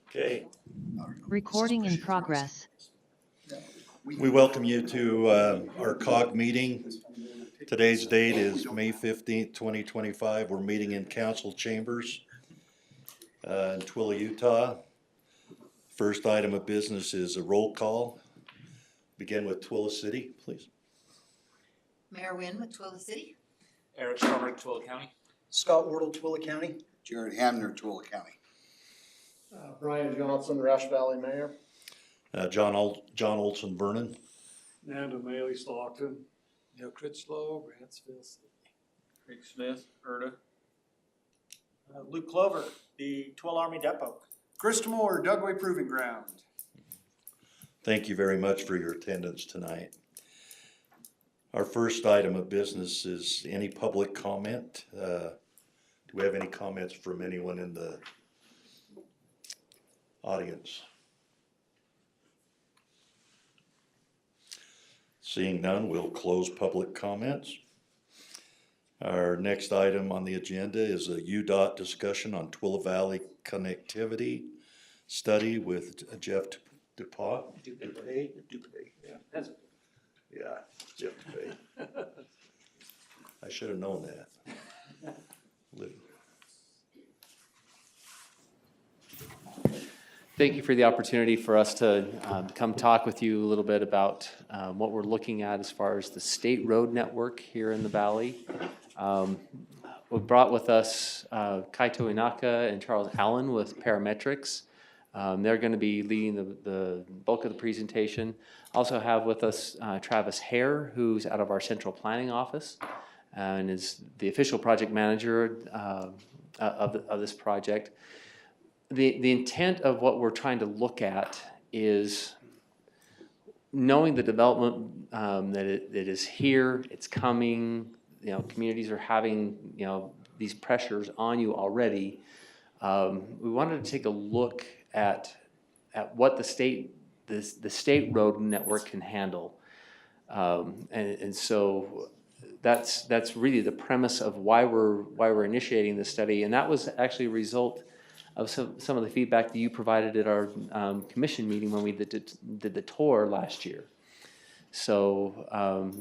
Okay, Recording in progress. we welcome you to our COG meeting. Today's date is May 15th, 2025. We're meeting in council chambers in Twilla, Utah. First item of business is a roll call. Begin with Twilla City, please. Mayor Wynn with Twilla City. Eric Schomburg, Twilla County. Scott Wardle, Twilla County. Jared Hamner, Twilla County. Brian Johnson, Rush Valley Mayor. John Olson, Vernon. Nanda Maley, Stockton. Neil Critchlow, Grantsville City. Craig Smith, Erda. Luke Clover, the Twilla Army Depot. Krista Moore, Dugway Proving Ground. Thank you very much for your attendance tonight. Our first item of business is any public comment. Do we have any comments from anyone in the audience? Seeing none, we'll close public comments. Our next item on the agenda is a UDOT discussion on Twilla Valley connectivity study with Jeff DuPont. Dupay. Yeah, Jeff DuPont. I should have known that. Thank you for the opportunity for us to come talk with you a little bit about what we're looking at as far as the state road network here in the valley. We brought with us Kaito Inaka and Charles Allen with Parametrics. They're going to be leading the bulk of the presentation. Also have with us Travis Hare, who's out of our central planning office and is the official project manager of this project. The intent of what we're trying to look at is knowing the development that it is here, it's coming, communities are having, these pressures on you already. We wanted to take a look at what the state road network can handle. And so that's really the premise of why we're initiating this study. And that was actually a result of some of the feedback that you provided at our commission meeting when we did the tour last year. So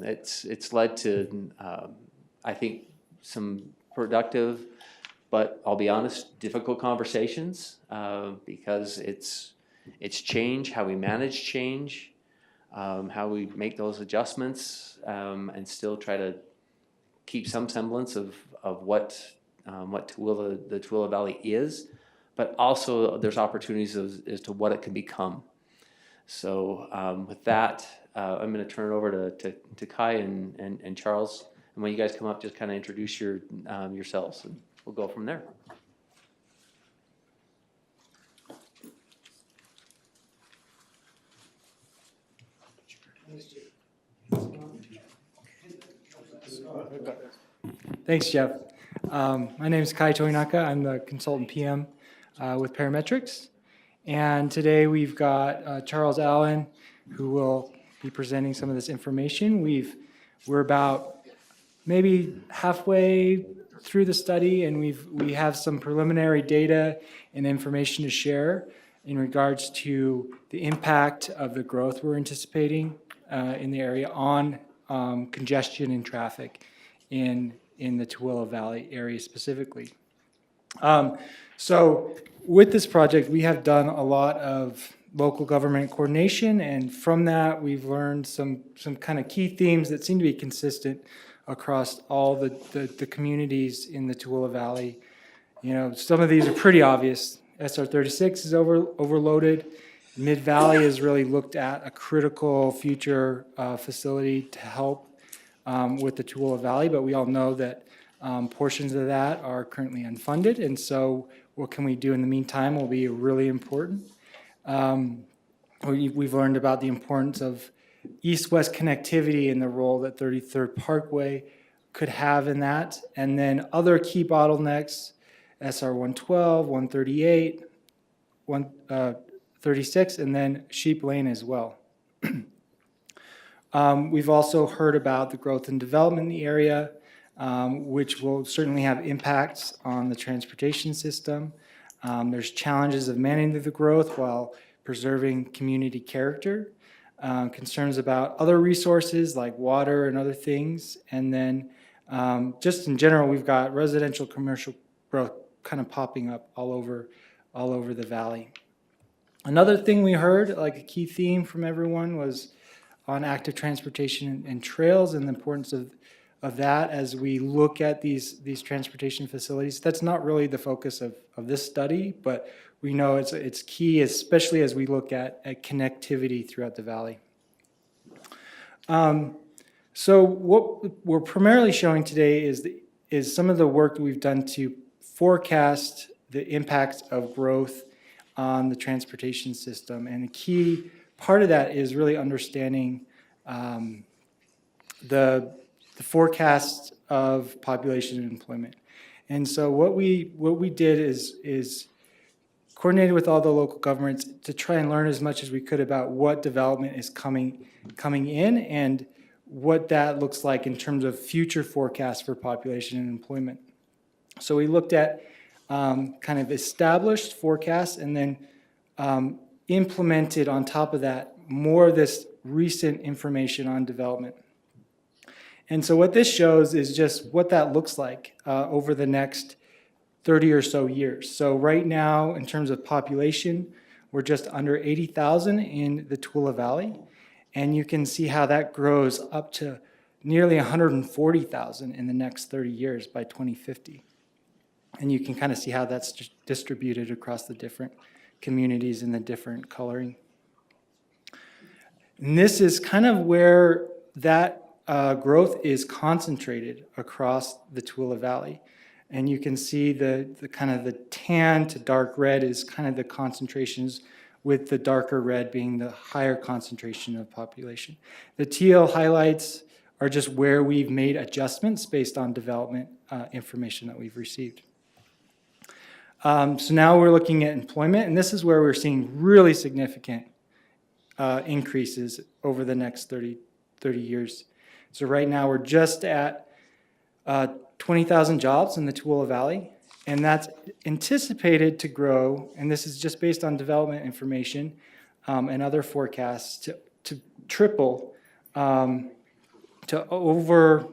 it's led to, I think, some productive, but I'll be honest, difficult conversations because it's change, how we manage change, how we make those adjustments, and still try to keep some semblance of what the Twilla Valley is. But also there's opportunities as to what it can become. So with that, I'm going to turn it over to Kai and Charles. And when you guys come up, just kind of introduce yourselves, and we'll go from there. Thanks, Jeff. My name is Kaito Inaka. I'm the consultant PM with Parametrics. And today we've got Charles Allen, who will be presenting some of this information. We're about maybe halfway through the study, and we have some preliminary data and information to share in regards to the impact of the growth we're anticipating in the area on congestion and traffic in the Twilla Valley area specifically. So with this project, we have done a lot of local government coordination, and from that, we've learned some kind of key themes that seem to be consistent across all the communities in the Twilla Valley. Some of these are pretty obvious. SR 36 is overloaded. Mid-Valley is really looked at a critical future facility to help with the Twilla Valley, but we all know that portions of that are currently unfunded, and so what can we do in the meantime will be really important. We've learned about the importance of east-west connectivity and the role that 33rd Parkway could have in that, and then other key bottlenecks, SR 112, 138, 136, and then Sheep Lane as well. We've also heard about the growth and development in the area, which will certainly have impacts on the transportation system. There's challenges of managing the growth while preserving community character, concerns about other resources like water and other things. And then just in general, we've got residential commercial growth kind of popping up all over the valley. Another thing we heard, like a key theme from everyone, was on active transportation and trails and the importance of that as we look at these transportation facilities. That's not really the focus of this study, but we know it's key, especially as we look at connectivity throughout the valley. So what we're primarily showing today is some of the work that we've done to forecast the impact of growth on the transportation system. And a key part of that is really understanding the forecast of population and employment. And so what we did is coordinated with all the local governments to try and learn as much as we could about what development is coming in and what that looks like in terms of future forecasts for population and employment. So we looked at kind of established forecasts and then implemented on top of that more of this recent information on development. And so what this shows is just what that looks like over the next 30 or so years. So right now, in terms of population, we're just under 80,000 in the Tooele Valley. And you can see how that grows up to nearly 140,000 in the next 30 years by 2050. And you can kind of see how that's distributed across the different communities and the different coloring. And this is kind of where that growth is concentrated across the Tooele Valley. And you can see the kind of the tan to dark red is kind of the concentrations, with the darker red being the higher concentration of population. The teal highlights are just where we've made adjustments based on development information that we've received. So now we're looking at employment, and this is where we're seeing really significant increases over the next 30 years. So right now we're just at 20,000 jobs in the Tooele Valley, and that's anticipated to grow, and this is just based on development information and other forecasts, to triple to over,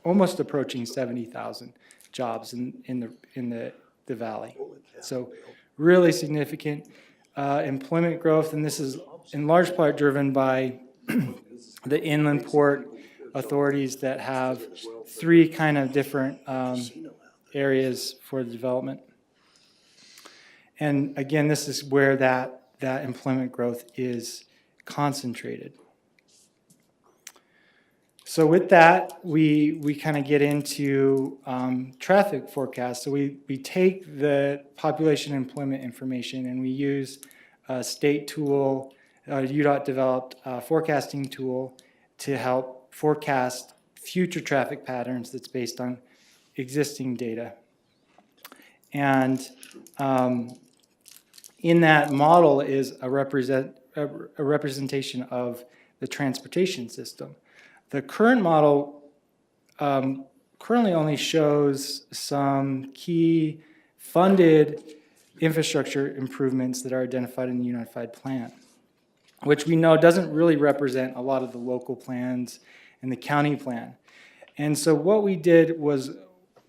almost approaching 70,000 jobs in the valley. So really significant employment growth, and this is in large part driven by the inland port authorities that have three kind of different areas for development. And again, this is where that employment growth is concentrated. So with that, we kind of get into traffic forecasts. So we take the population employment information and we use a state tool, a UDOT developed forecasting tool to help forecast future traffic patterns that's based on existing data. And in that model is a representation of the transportation system. The current model currently only shows some key funded infrastructure improvements that are identified in the Unified Plan, which we know doesn't really represent a lot of the local plans and the county plan. And so what we did was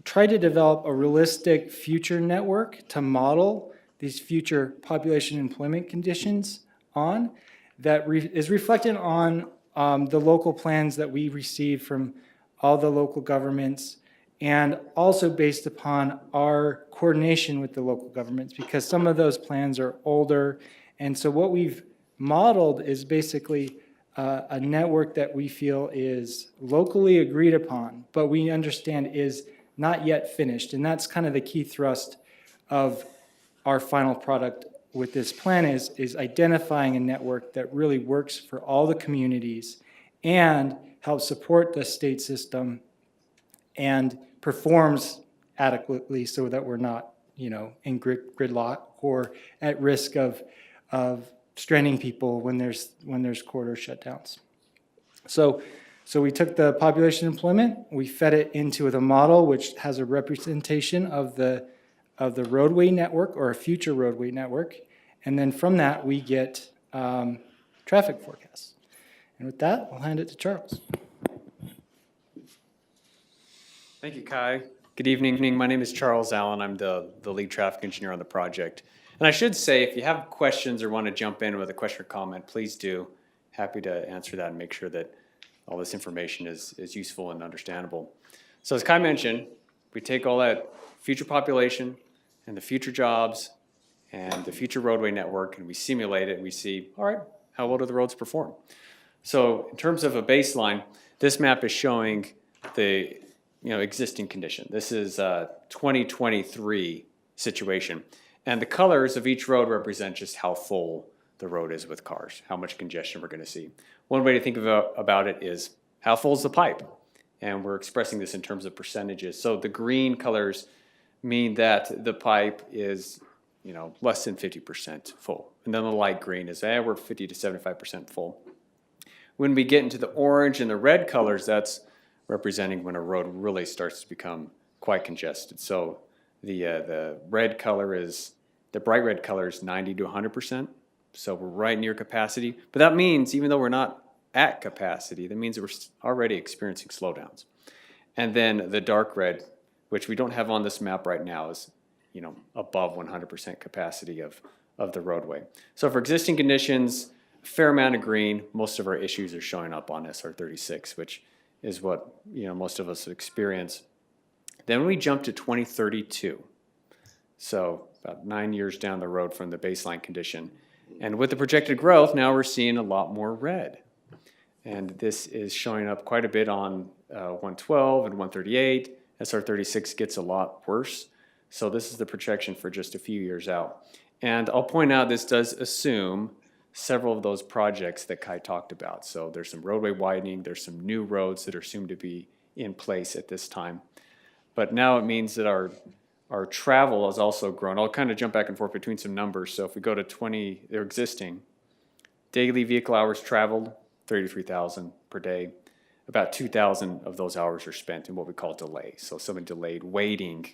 try to develop a realistic future network to model these future population employment conditions on that is reflected on the local plans that we received from all the local governments, and also based upon our coordination with the local governments, because some of those plans are older. And so what we've modeled is basically a network that we feel is locally agreed upon, but we understand is not yet finished. And that's kind of the key thrust of our final product with this plan is identifying a network that really works for all the communities and helps support the state system and performs adequately so that we're not, in gridlock or at risk of stranding people when there's corridor shutdowns. So we took the population employment, we fed it into the model, which has a representation of the of the roadway network or a future roadway network. And then from that, we get traffic forecasts. And with that, I'll hand it to Charles. Thank you, Kai. Good evening. My name is Charles Allen. I'm the lead traffic engineer on the project. And I should say, if you have questions or want to jump in with a question or comment, please do. Happy to answer that and make sure that all this information is useful and understandable. So as Kai mentioned, we take all that future population and the future jobs and the future roadway network, and we simulate it, and we see, all right, how well do the roads perform? So in terms of a baseline, this map is showing the existing condition. This is a 2023 situation. And the colors of each road represent just how full the road is with cars, how much congestion we're going to see. One way to think about it is how full is the pipe? And we're expressing this in terms of percentages. So the green colors mean that the pipe is less than 50% full. And then the light green is, we're 50 to 75% full. When we get into the orange and the red colors, that's representing when a road really starts to become quite congested. So the red color is, the bright red color is 90 to 100%. So we're right near capacity. But that means, even though we're not at capacity, that means that we're already experiencing slowdowns. And then the dark red, which we don't have on this map right now, is above 100% capacity of the roadway. So for existing conditions, a fair amount of green. Most of our issues are showing up on SR36, which is what most of us experience. Then we jump to 2032. So about 9 years down the road from the baseline condition. And with the projected growth, now we're seeing a lot more red. And this is showing up quite a bit on 112 and 138. SR36 gets a lot worse. So this is the projection for just a few years out. And I'll point out this does assume several of those projects that Kai talked about. So there's some roadway widening, there's some new roads that are assumed to be in place at this time. But now it means that our travel has also grown. I'll kind of jump back and forth between some numbers. So if we go to they're existing, daily vehicle hours traveled, 33,000 per day. About 2,000 of those hours are spent in what we call delay. So someone delayed waiting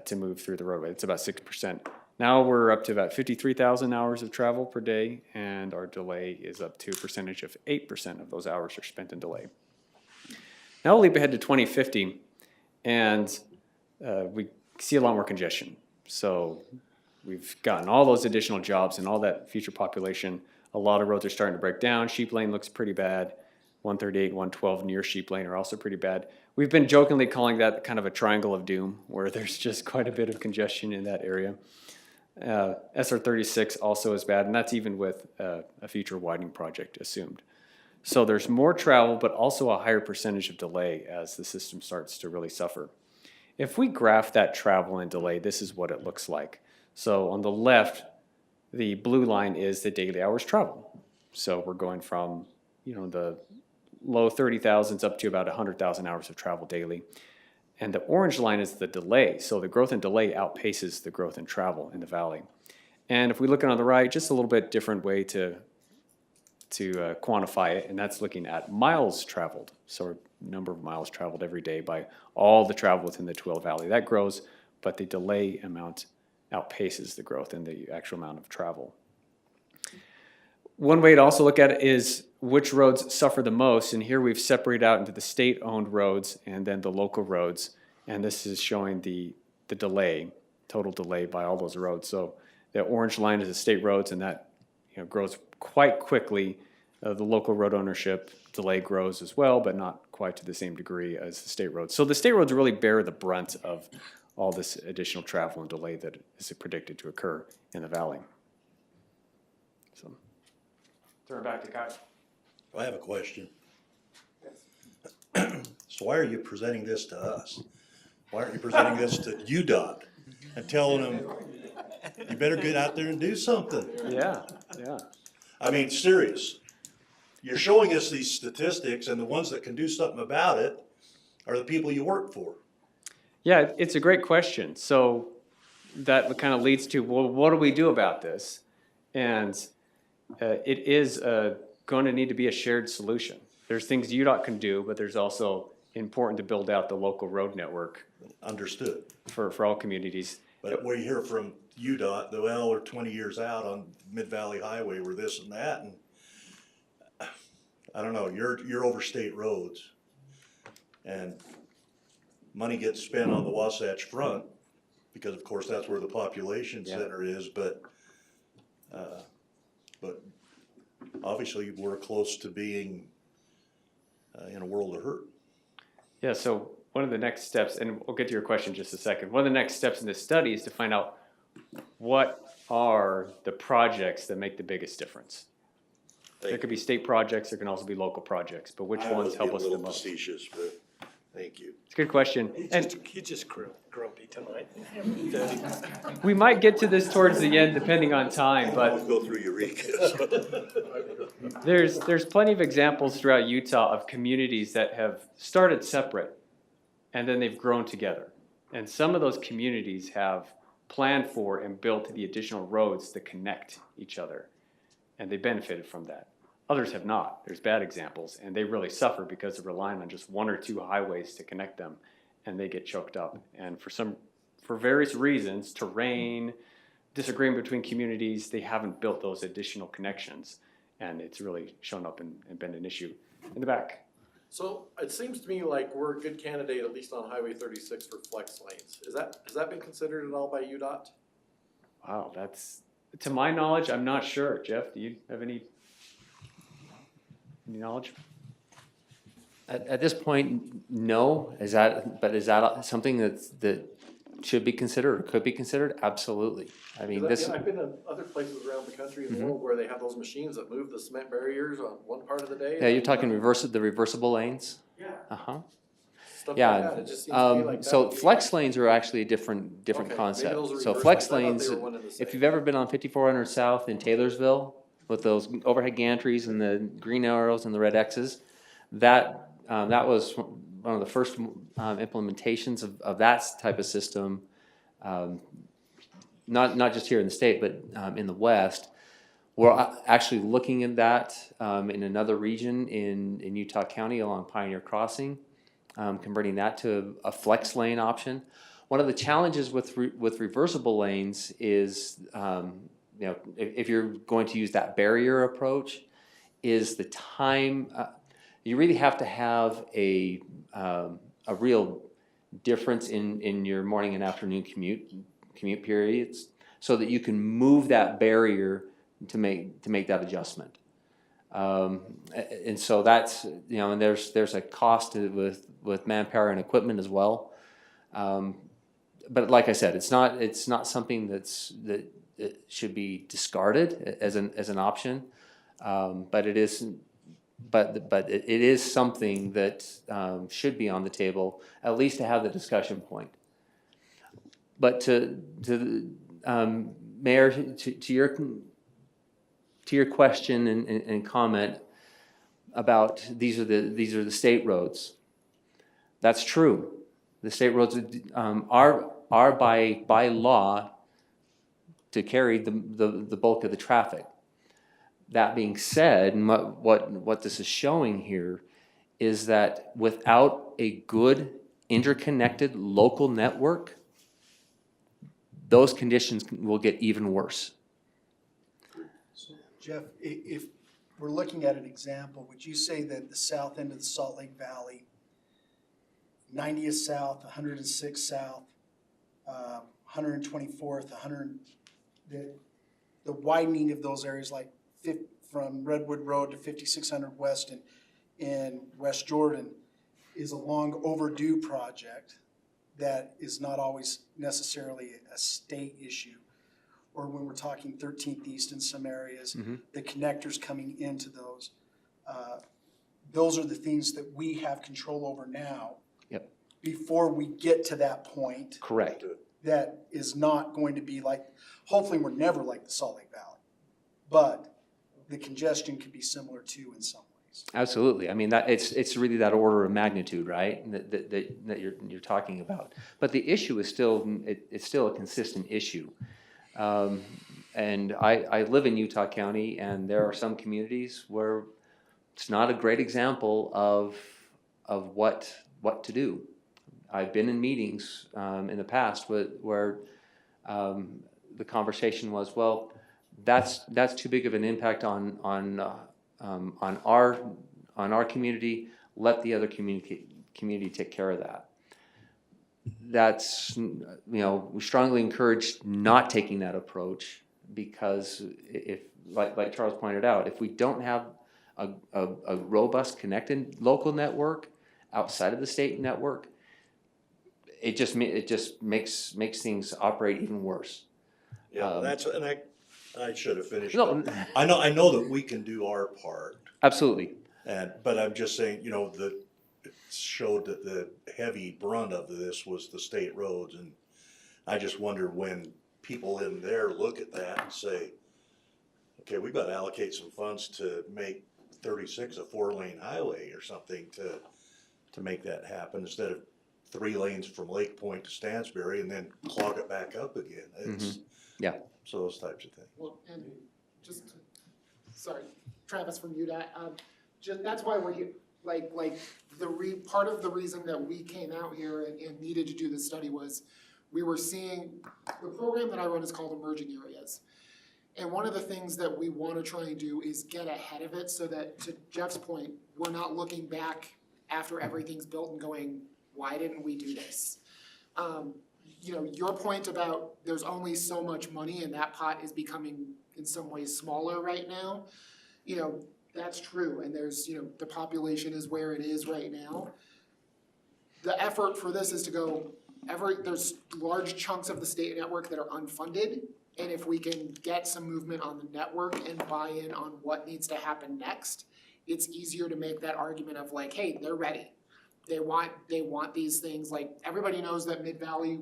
to move through the roadway. It's about 6%. Now we're up to about 53,000 hours of travel per day, and our delay is up to a percentage of 8% of those hours are spent in delay. Now we'll leap ahead to 2050, and we see a lot more congestion. So we've gotten all those additional jobs and all that future population. A lot of roads are starting to break down. Sheep Lane looks pretty bad. 138, 112 near Sheep Lane are also pretty bad. We've been jokingly calling that kind of a triangle of doom, where there's just quite a bit of congestion in that area. SR36 also is bad, and that's even with a future widening project assumed. So there's more travel, but also a higher percentage of delay as the system starts to really suffer. If we graph that travel and delay, this is what it looks like. So on the left, the blue line is the daily hours travel. So we're going from the low 30,000s up to about 100,000 hours of travel daily. And the orange line is the delay. So the growth in delay outpaces the growth in travel in the valley. And if we look on the right, just a little bit different way to quantify it, and that's looking at miles traveled. So number of miles traveled every day by all the travel within the Tooele Valley. That grows, but the delay amount outpaces the growth in the actual amount of travel. One way to also look at it is which roads suffer the most, and here we've separated out into the state-owned roads and then the local roads, and this is showing the delay, total delay by all those roads. So the orange line is the state roads, and that grows quite quickly. The local road ownership delay grows as well, but not quite to the same degree as the state roads. So the state roads really bear the brunt of all this additional travel and delay that is predicted to occur in the valley. So, turn it back to Kai. I have a question. So why are you presenting this to us? Why aren't you presenting this to UDOT and telling them, you better get out there and do something? Yeah. I mean, serious. You're showing us these statistics, and the ones that can do something about it are the people you work for. Yeah, it's a great question. So that kind of leads to, well, what do we do about this? And it is going to need to be a shared solution. There's things UDOT can do, but there's also important to build out the local road network. Understood. For all communities. But we hear from UDOT, well, we're 20 years out on Mid-Valley Highway, we're this and that, and I don't know, you're over state roads. And money gets spent on the Wasatch Front, because of course that's where the population Yeah. center is, but obviously we're close to being in a world of hurt. Yeah, so one of the next steps, and we'll get to your question in just a second, one of the next steps in this study is to find out what are the projects that make the biggest difference. There could be state projects, there can also be local projects, but which ones help us the most? Facetious, but thank you. It's a good question. And He's just grumpy tonight. we might get to this towards the end depending on time, but Go through Eureka's. there's plenty of examples throughout Utah of communities that have started separate and then they've grown together. And some of those communities have planned for and built the additional roads that connect each other. And they benefited from that. Others have not. There's bad examples, and they really suffer because they're relying on just one or two highways to connect them, and they get choked up. And for various reasons, terrain, disagreement between communities, they haven't built those additional connections, and it's really shown up and been an issue. In the back. So it seems to me like we're a good candidate, at least on Highway 36 for flex lanes. Has that been considered at all by UDOT? Wow, that's, to my knowledge, I'm not sure. Jeff, do you have any knowledge? At this point, no. Is that something that should be considered or could be considered? Absolutely. I mean, this. I've been in other places around the country and the world where they have those machines that move the cement barriers on one part of the day. Yeah, you're talking the reversible lanes? Yeah. Uh-huh. Stuff Yeah, like that. It just seems to me like that so would be- flex lanes are actually a different Okay, maybe concept. those are So reversed. flex I thought they lanes, were one and the if same. you've ever been on 5400 South in Taylorsville with those overhead gantries and the green arrows and the red X's, that was one of the first implementations of that type of system, not just here in the state, but in the West. We're actually looking at that in another region in Utah County along Pioneer Crossing, converting that to a flex lane option. One of the challenges with reversible lanes is, if you're going to use that barrier approach, is the time. You really have to have a real difference in your morning and afternoon commute periods, so that you can move that barrier to make that adjustment. And so that's, and there's a cost with manpower and equipment as well. But like I said, it's not something that should be discarded as an option. But it is, but it is something that should be on the table, at least to have the discussion point. But Mayor, to your question and comment about these are the state roads. That's true. The state roads are by law to carry the bulk of the traffic. That being said, and what this is showing here is that without a good interconnected local network, those conditions will get even worse. So Jeff, if we're looking at an example, would you say that the south end of the Salt Lake Valley, 90th South, 106th South, 124th, the widening of those areas, like from Redwood Road to 5600 West in West Jordan, is a long overdue project that is not always necessarily a state issue? Or when we're talking 13th East in some areas, the connectors coming into those are the things that we have control over now. Yep. Before we get to that point. Correct. That is not going to be like, hopefully we're never like the Salt Lake Valley, but the congestion could be similar too in some ways. Absolutely. I mean, that it's really that order of magnitude, right? That you're talking about. But the issue is it's still a consistent issue. And I live in Utah County, and there are some communities where it's not a great example of what to do. I've been in meetings in the past where the conversation was, well, that's too big of an impact on our community. Let the other community take care of that. That's, we strongly encourage not taking that approach, because if, like Charles pointed out, if we don't have a robust connected local network outside of the state network, it just makes things operate even worse. Yeah, and I should have finished. No, I know that we can do our part, absolutely. but I'm just saying, it showed that the heavy brunt of this was the state roads, and I just wonder when people in there look at that and say, okay, we've got to allocate some funds to make 36 a 4-lane highway or something to make that happen, instead of 3 lanes from Lake Point to Stansbury and then clog it back up again. It's, Yeah. So those types of things. Well, and just, sorry, Travis from UDOT, that's why we're here. Part of the reason that we came out here and needed to do this study was we were seeing, the program that I run is called Emerging Areas. And one of the things that we want to try and do is get ahead of it so that, to Jeff's point, we're not looking back after everything's built and going, why didn't we do this? Your point about there's only so much money and that pot is becoming in some ways smaller right now, that's true. And there's, the population is where it is right now. The effort for this is to go, there's large chunks of the state network that are unfunded. And if we can get some movement on the network and buy-in on what needs to happen next, it's easier to make that argument of like, hey, they're ready. They want these things. Like, everybody knows that Mid-Valley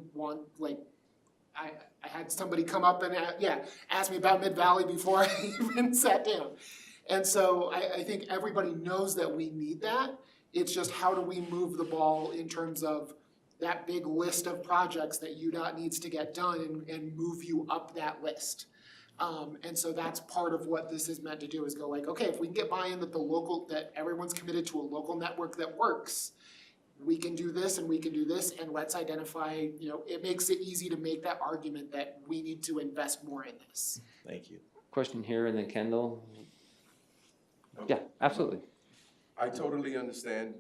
I had somebody come up and ask me about Mid-Valley before I even sat down. And so I think everybody knows that we need that. It's just, how do we move the ball in terms of that big list of projects that UDOT needs to get done and move you up that list. And so that's part of what this is meant to do, is go like, okay, if we can get buy-in that everyone's committed to a local network that works, we can do this and we can do this, and let's identify, it makes it easy to make that argument that we need to invest more in this. Thank you. Question here, and then Kendall. Yeah, absolutely. I totally understand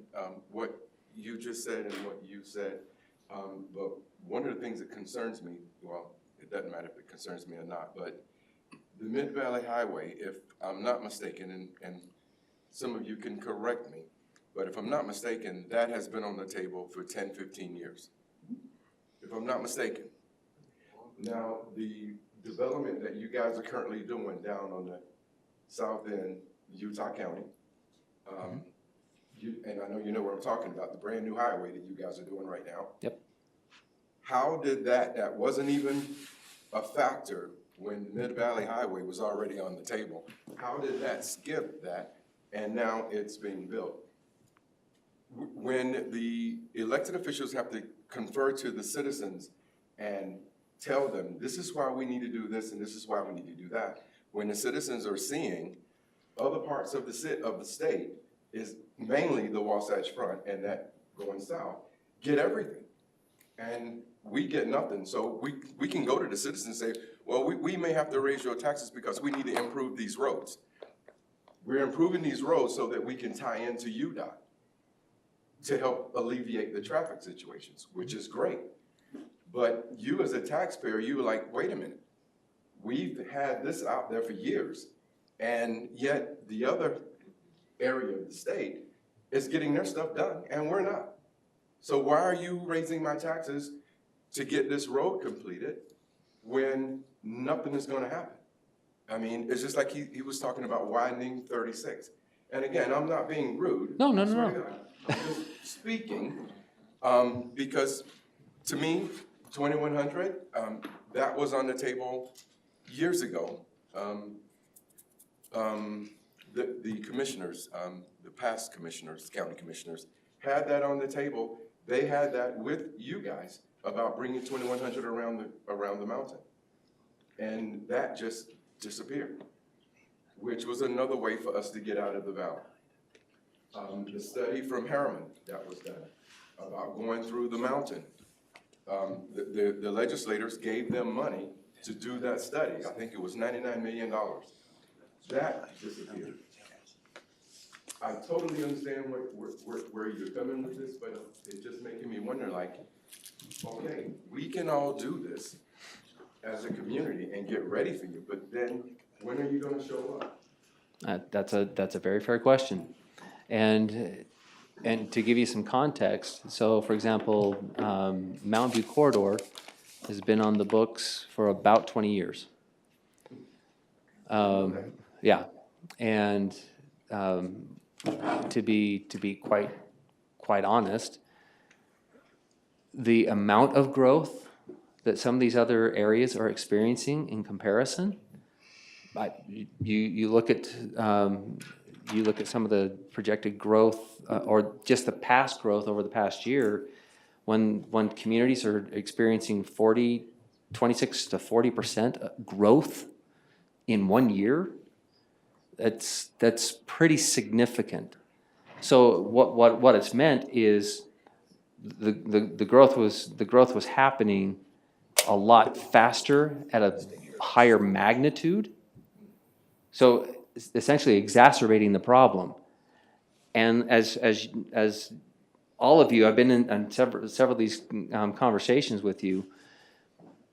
what you just said and what you said, but one of the things that concerns me, well, it doesn't matter if it concerns me or not, but the Mid-Valley Highway, if I'm not mistaken, and some of you can correct me, but if I'm not mistaken, that has been on the table for 10, 15 years, if I'm not mistaken. Now, the development that you guys are currently doing down on the south end, Utah County, and I know you know what I'm talking about, the brand new highway that you guys are doing right now. Yep. How did that wasn't even a factor when the Mid-Valley Highway was already on the table? How did that skip that, and now it's being built? When the elected officials have to confer to the citizens and tell them, this is why we need to do this and this is why we need to do that, when the citizens are seeing other parts of the state is mainly the Wasatch Front and that going south, get everything. And we get nothing. So we can go to the citizens and say, well, we may have to raise your taxes because we need to improve these roads. We're improving these roads so that we can tie into UDOT to help alleviate the traffic situations, which is great. But you as a taxpayer, you were like, wait a minute, we've had this out there for years, and yet the other area of the state is getting their stuff done, and we're not. So why are you raising my taxes to get this road completed when nothing is gonna happen? I mean, it's just like he was talking about widening 36. And again, I'm not being rude. No. I'm just speaking, because to me, 2100, that was on the table years ago. The commissioners, the past commissioners, county commissioners, had that on the table. They had that with you guys about bringing 2100 around the mountain. And that just disappeared, which was another way for us to get out of the valley. The study from Harriman that was done about going through the mountain the legislators gave them money to do that study. I think it was $99 million. That disappeared. I totally understand where you're coming with this, but it's just making me wonder, like, okay, we can all do this as a community and get ready for you, but then when are you gonna show up? That's a very fair question. And to give you some context, so for example, Mountain View Corridor has been on the books for about 20 years. Yeah, and to be quite honest, the amount of growth that some of these other areas are experiencing in comparison, you look at some of the projected growth or just the past growth over the past year, when communities are experiencing 26 to 40% growth in 1 year, that's pretty significant. So what it's meant is the growth was happening a lot faster at a higher magnitude. So it's essentially exacerbating the problem. And as all of you, I've been in several of these conversations with you,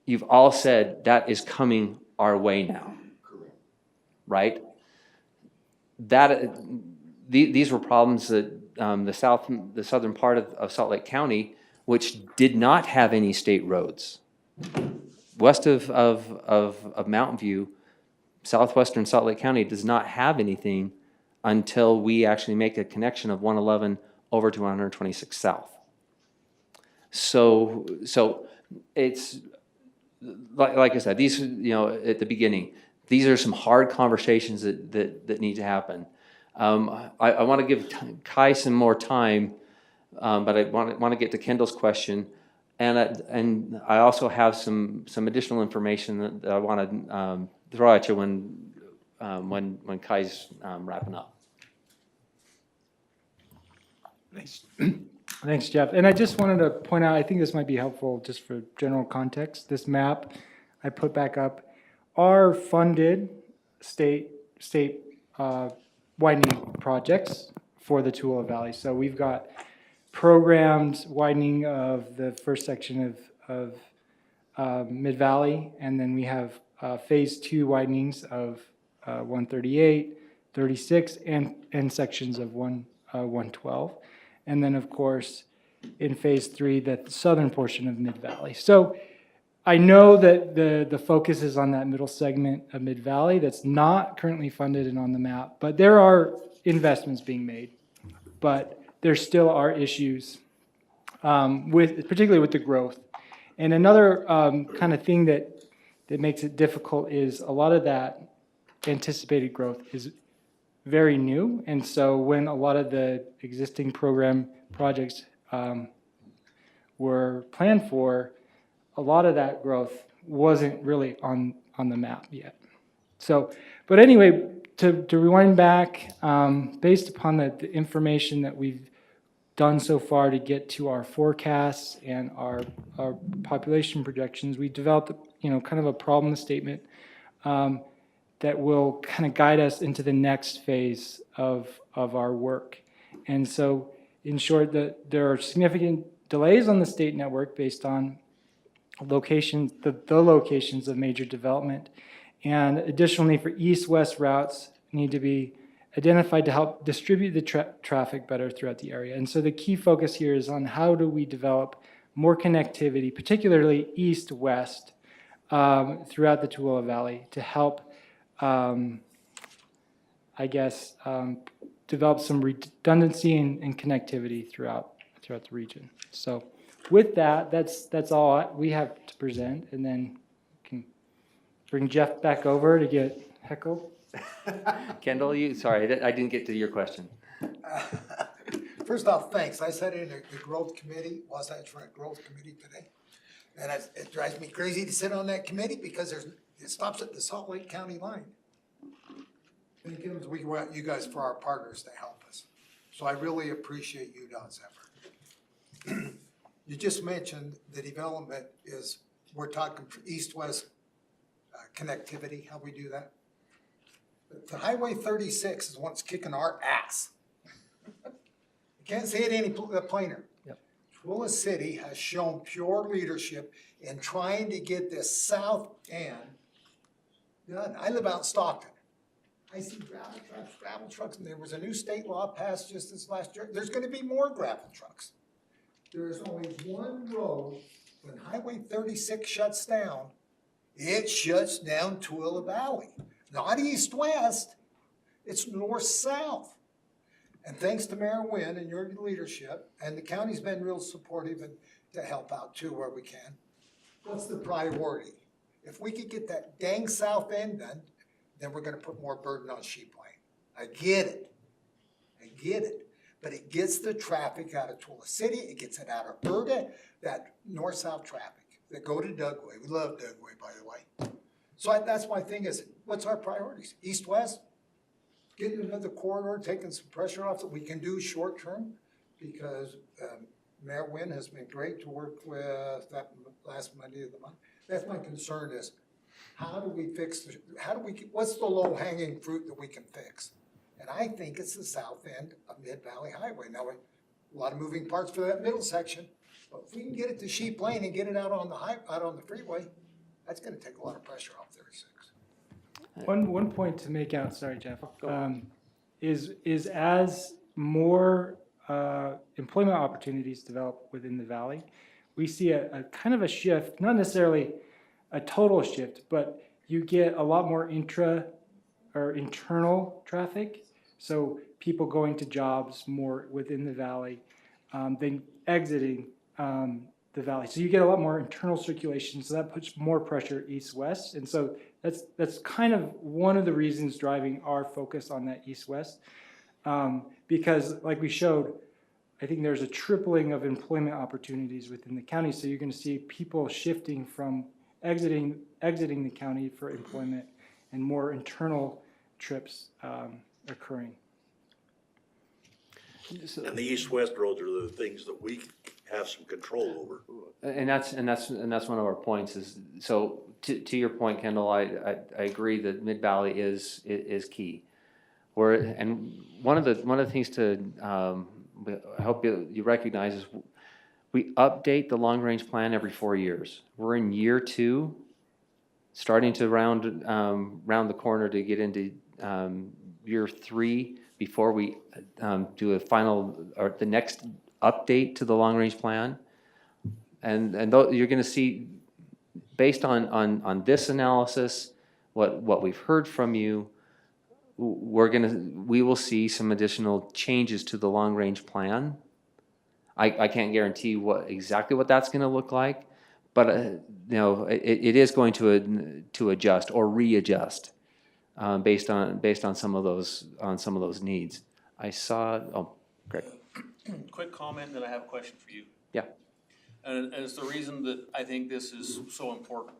you've all said that is coming our way now, right? These were problems that the southern part of Salt Lake County, which did not have any state roads. West of Mountain View, southwestern Salt Lake County does not have anything until we actually make a connection of 111 over to 126 South. So it's like I said, these, at the beginning, these are some hard conversations that need to happen. I want to give Kai some more time, but I want to get to Kendall's question, and I also have some additional information that I want to throw at you when Kai's wrapping up. Thanks, Jeff. And I just wanted to point out, I think this might be helpful just for general context. This map I put back up are funded state widening projects for the Tooele Valley. So we've got programmed widening of the first section of Mid-Valley, and then we have phase 2 widenings of 138, 36, and sections of 112. And then, of course, in phase 3, the southern portion of Mid-Valley. So I know that the focus is on that middle segment of Mid-Valley that's not currently funded and on the map, but there are investments being made. But there still are issues, particularly with the growth. And another kind of thing that makes it difficult is a lot of that anticipated growth is very new. And so when a lot of the existing program projects were planned for, a lot of that growth wasn't really on the map yet. So, but anyway, to rewind back, based upon the information that we've done so far to get to our forecasts and our population projections, we developed, kind of a problem statement that will kind of guide us into the next phase of our work. And so, in short, there are significant delays on the state network based on locations, the locations of major development. And additionally, for east-west routes need to be identified to help distribute the traffic better throughout the area. And so the key focus here is on how do we develop more connectivity, particularly east-west, throughout the Tooele Valley to help, develop some redundancy and connectivity throughout the region. So with that, that's all we have to present, and then can bring Jeff back over to get heckled. Kendall, sorry, I didn't get to your question. First off, thanks. I sat in the growth committee, Wasatch Front Growth Committee today. And it drives me crazy to sit on that committee because it stops at the Salt Lake County line. And again, we want you guys for our partners to help us. So I really appreciate UDOT's effort. You just mentioned the development is, we're talking east-west connectivity, how we do that. The Highway 36 is what's kicking our ass. You can't say it any plainer. Yep. Twila City has shown pure leadership in trying to get this south end done. I live out in Stockton. I see gravel trucks, and there was a new state law passed just this last year. There's gonna be more gravel trucks. There is only one road, when Highway 36 shuts down, it shuts down Twila Valley. Not east-west, it's north-south. And thanks to Mayor Wynn and your leadership, and the county's been real supportive and to help out too where we can. What's the priority? If we could get that dang south end done, then we're gonna put more burden on Sheep Lane. I get it. But it gets the traffic out of Twila City, it gets it out of Erda, that north-south traffic that go to Dugway. We love Dugway, by the way. So that's my thing is, what's our priorities? East-west? Getting another corridor, taking some pressure off that we can do short-term, because Mayor Wynn has been great to work with that last Monday of the month. That's my concern is, how do we fix, what's the low-hanging fruit that we can fix? And I think it's the south end of Mid-Valley Highway. Now, a lot of moving parts for that middle section, but if we can get it to Sheep Lane and get it out on the freeway, that's gonna take a lot of pressure off 36. One point to make out, sorry, Jeff, is as more employment opportunities develop within the valley, we see a kind of a shift, not necessarily a total shift, but you get a lot more internal traffic. So people going to jobs more within the valley than exiting the valley. So you get a lot more internal circulation, so that puts more pressure east-west. And so that's kind of one of the reasons driving our focus on that east-west. Because like we showed, I think there's a tripling of employment opportunities within the county. So you're gonna see people shifting from exiting the county for employment and more internal trips occurring. And the east-west roads are the things that we have some control over. And that's one of our points is, so to your point, Kendall, I agree that Mid-Valley is key. And one of the things to, I hope you recognize is we update the long-range plan every 4 years. We're in year 2, starting to round the corner to get into year 3 before we do a final or the next update to the long-range plan. And you're going to see, based on this analysis, what we've heard from you, we will see some additional changes to the long-range plan. I can't guarantee exactly what that's going to look like, but it is going to adjust or readjust based on some of those needs. I saw. Oh, great. Quick comment, then I have a question for you. Yeah. And it's the reason that I think this is so important.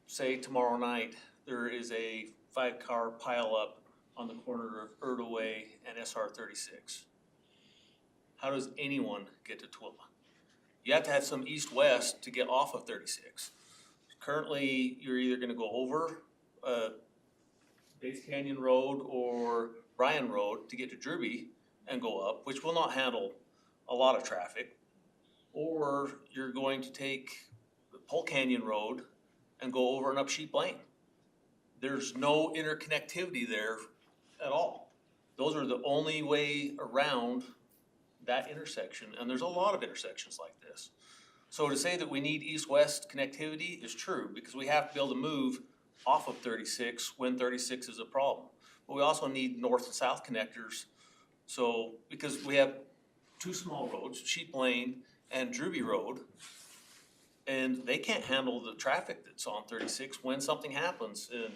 Say tomorrow night, there is a 5-car pileup on the corner of Erda Way and SR 36. How does anyone get to Twila? You have to have some east-west to get off of 36. Currently, you're either gonna go over Bates Canyon Road or Bryan Road to get to Derby and go up, which will not handle a lot of traffic. Or you're going to take Pole Canyon Road and go over and up Sheep Lane. There's no interconnectivity there at all. Those are the only way around that intersection, and there's a lot of intersections like this. So to say that we need east-west connectivity is true, because we have to be able to move off of 36 when 36 is a problem. But we also need north and south connectors. So, because we have 2 small roads, Sheep Lane and Derby Road, and they can't handle the traffic that's on 36 when something happens. And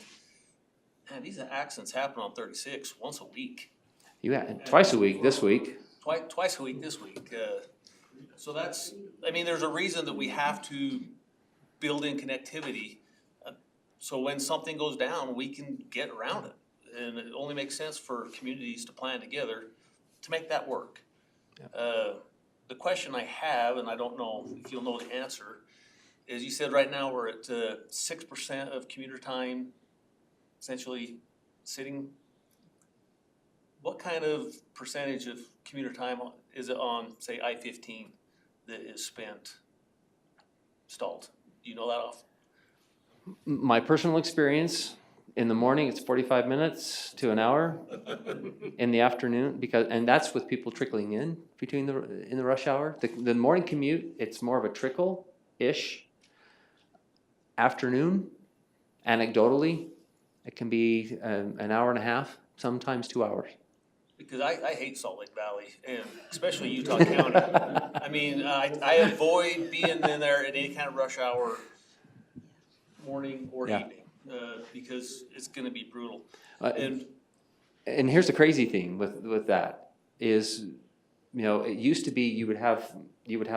man, these accidents happen on 36 once a week. Twice a week this week. Twice a week this week. So that's, I mean, there's a reason that we have to build in connectivity. So when something goes down, we can get around it. And it only makes sense for communities to plan together to make that work. the question I have, and I don't know if you'll know the answer, is you said right now we're at 6% of commuter time essentially sitting. What kind of percentage of commuter time is it on, say, I-15 that is spent stalled? Do you know that off? My personal experience, in the morning, it's 45 minutes to an hour. In the afternoon, and that's with people trickling in in the rush hour. The morning commute, it's more of a trickle-ish. Afternoon, anecdotally, it can be an hour and a half, sometimes 2 hours. Because I hate Salt Lake Valley, and especially Utah County. I mean, I avoid being in there at any kind of rush hour, morning or Yeah. evening, because it's gonna be brutal. And here's the crazy thing with that is, it used to be you would have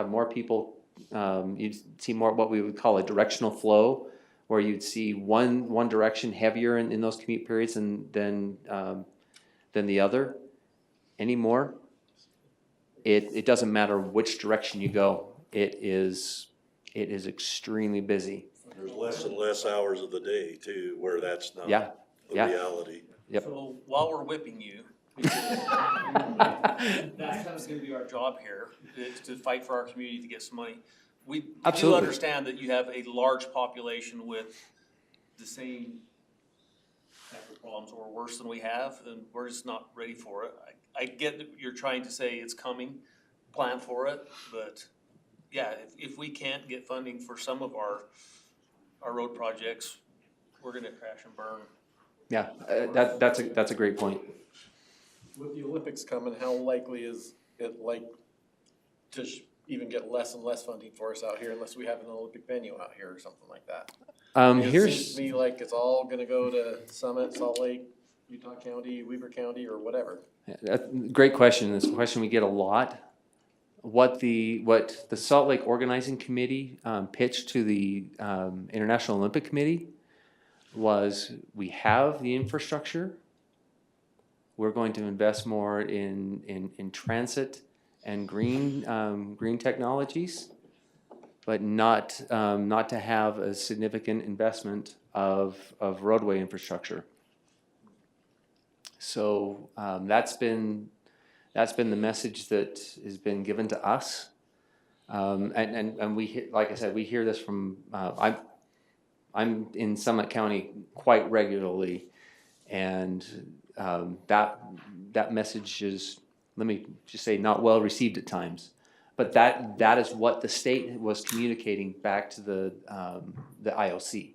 more people, you'd see more what we would call a directional flow, where you'd see one direction heavier in those commute periods than the other. Anymore, it doesn't matter which direction you go. It is extremely busy. There's less and less hours of the day too, where that's not Yeah, the yeah. reality. Yep. So while we're whipping you, that's gonna be our job here, is to fight for our community to get some money. We do Absolutely. understand that you have a large population with the same type of problems or worse than we have, and we're just not ready for it. I get that you're trying to say it's coming, plan for it, but yeah, if we can't get funding for some of our road projects, we're gonna crash and burn. Yeah, that's a great point. With the Olympics coming, how likely is it to even get less and less funding for us out here unless we have an Olympic venue out here or something like that? It seems Here's to me like it's all gonna go to Summit, Salt Lake, Utah County, Weber County, or whatever. great question. It's a question we get a lot. What the Salt Lake Organizing Committee pitched to the International Olympic Committee was, we have the infrastructure. We're going to invest more in transit and green technologies, but not to have a significant investment of roadway infrastructure. So that's been the message that has been given to us, and we, like I said, we hear this from I'm in Summit County quite regularly, and that message is, let me just say, not well received at times. But that is what the state was communicating back to the IOC.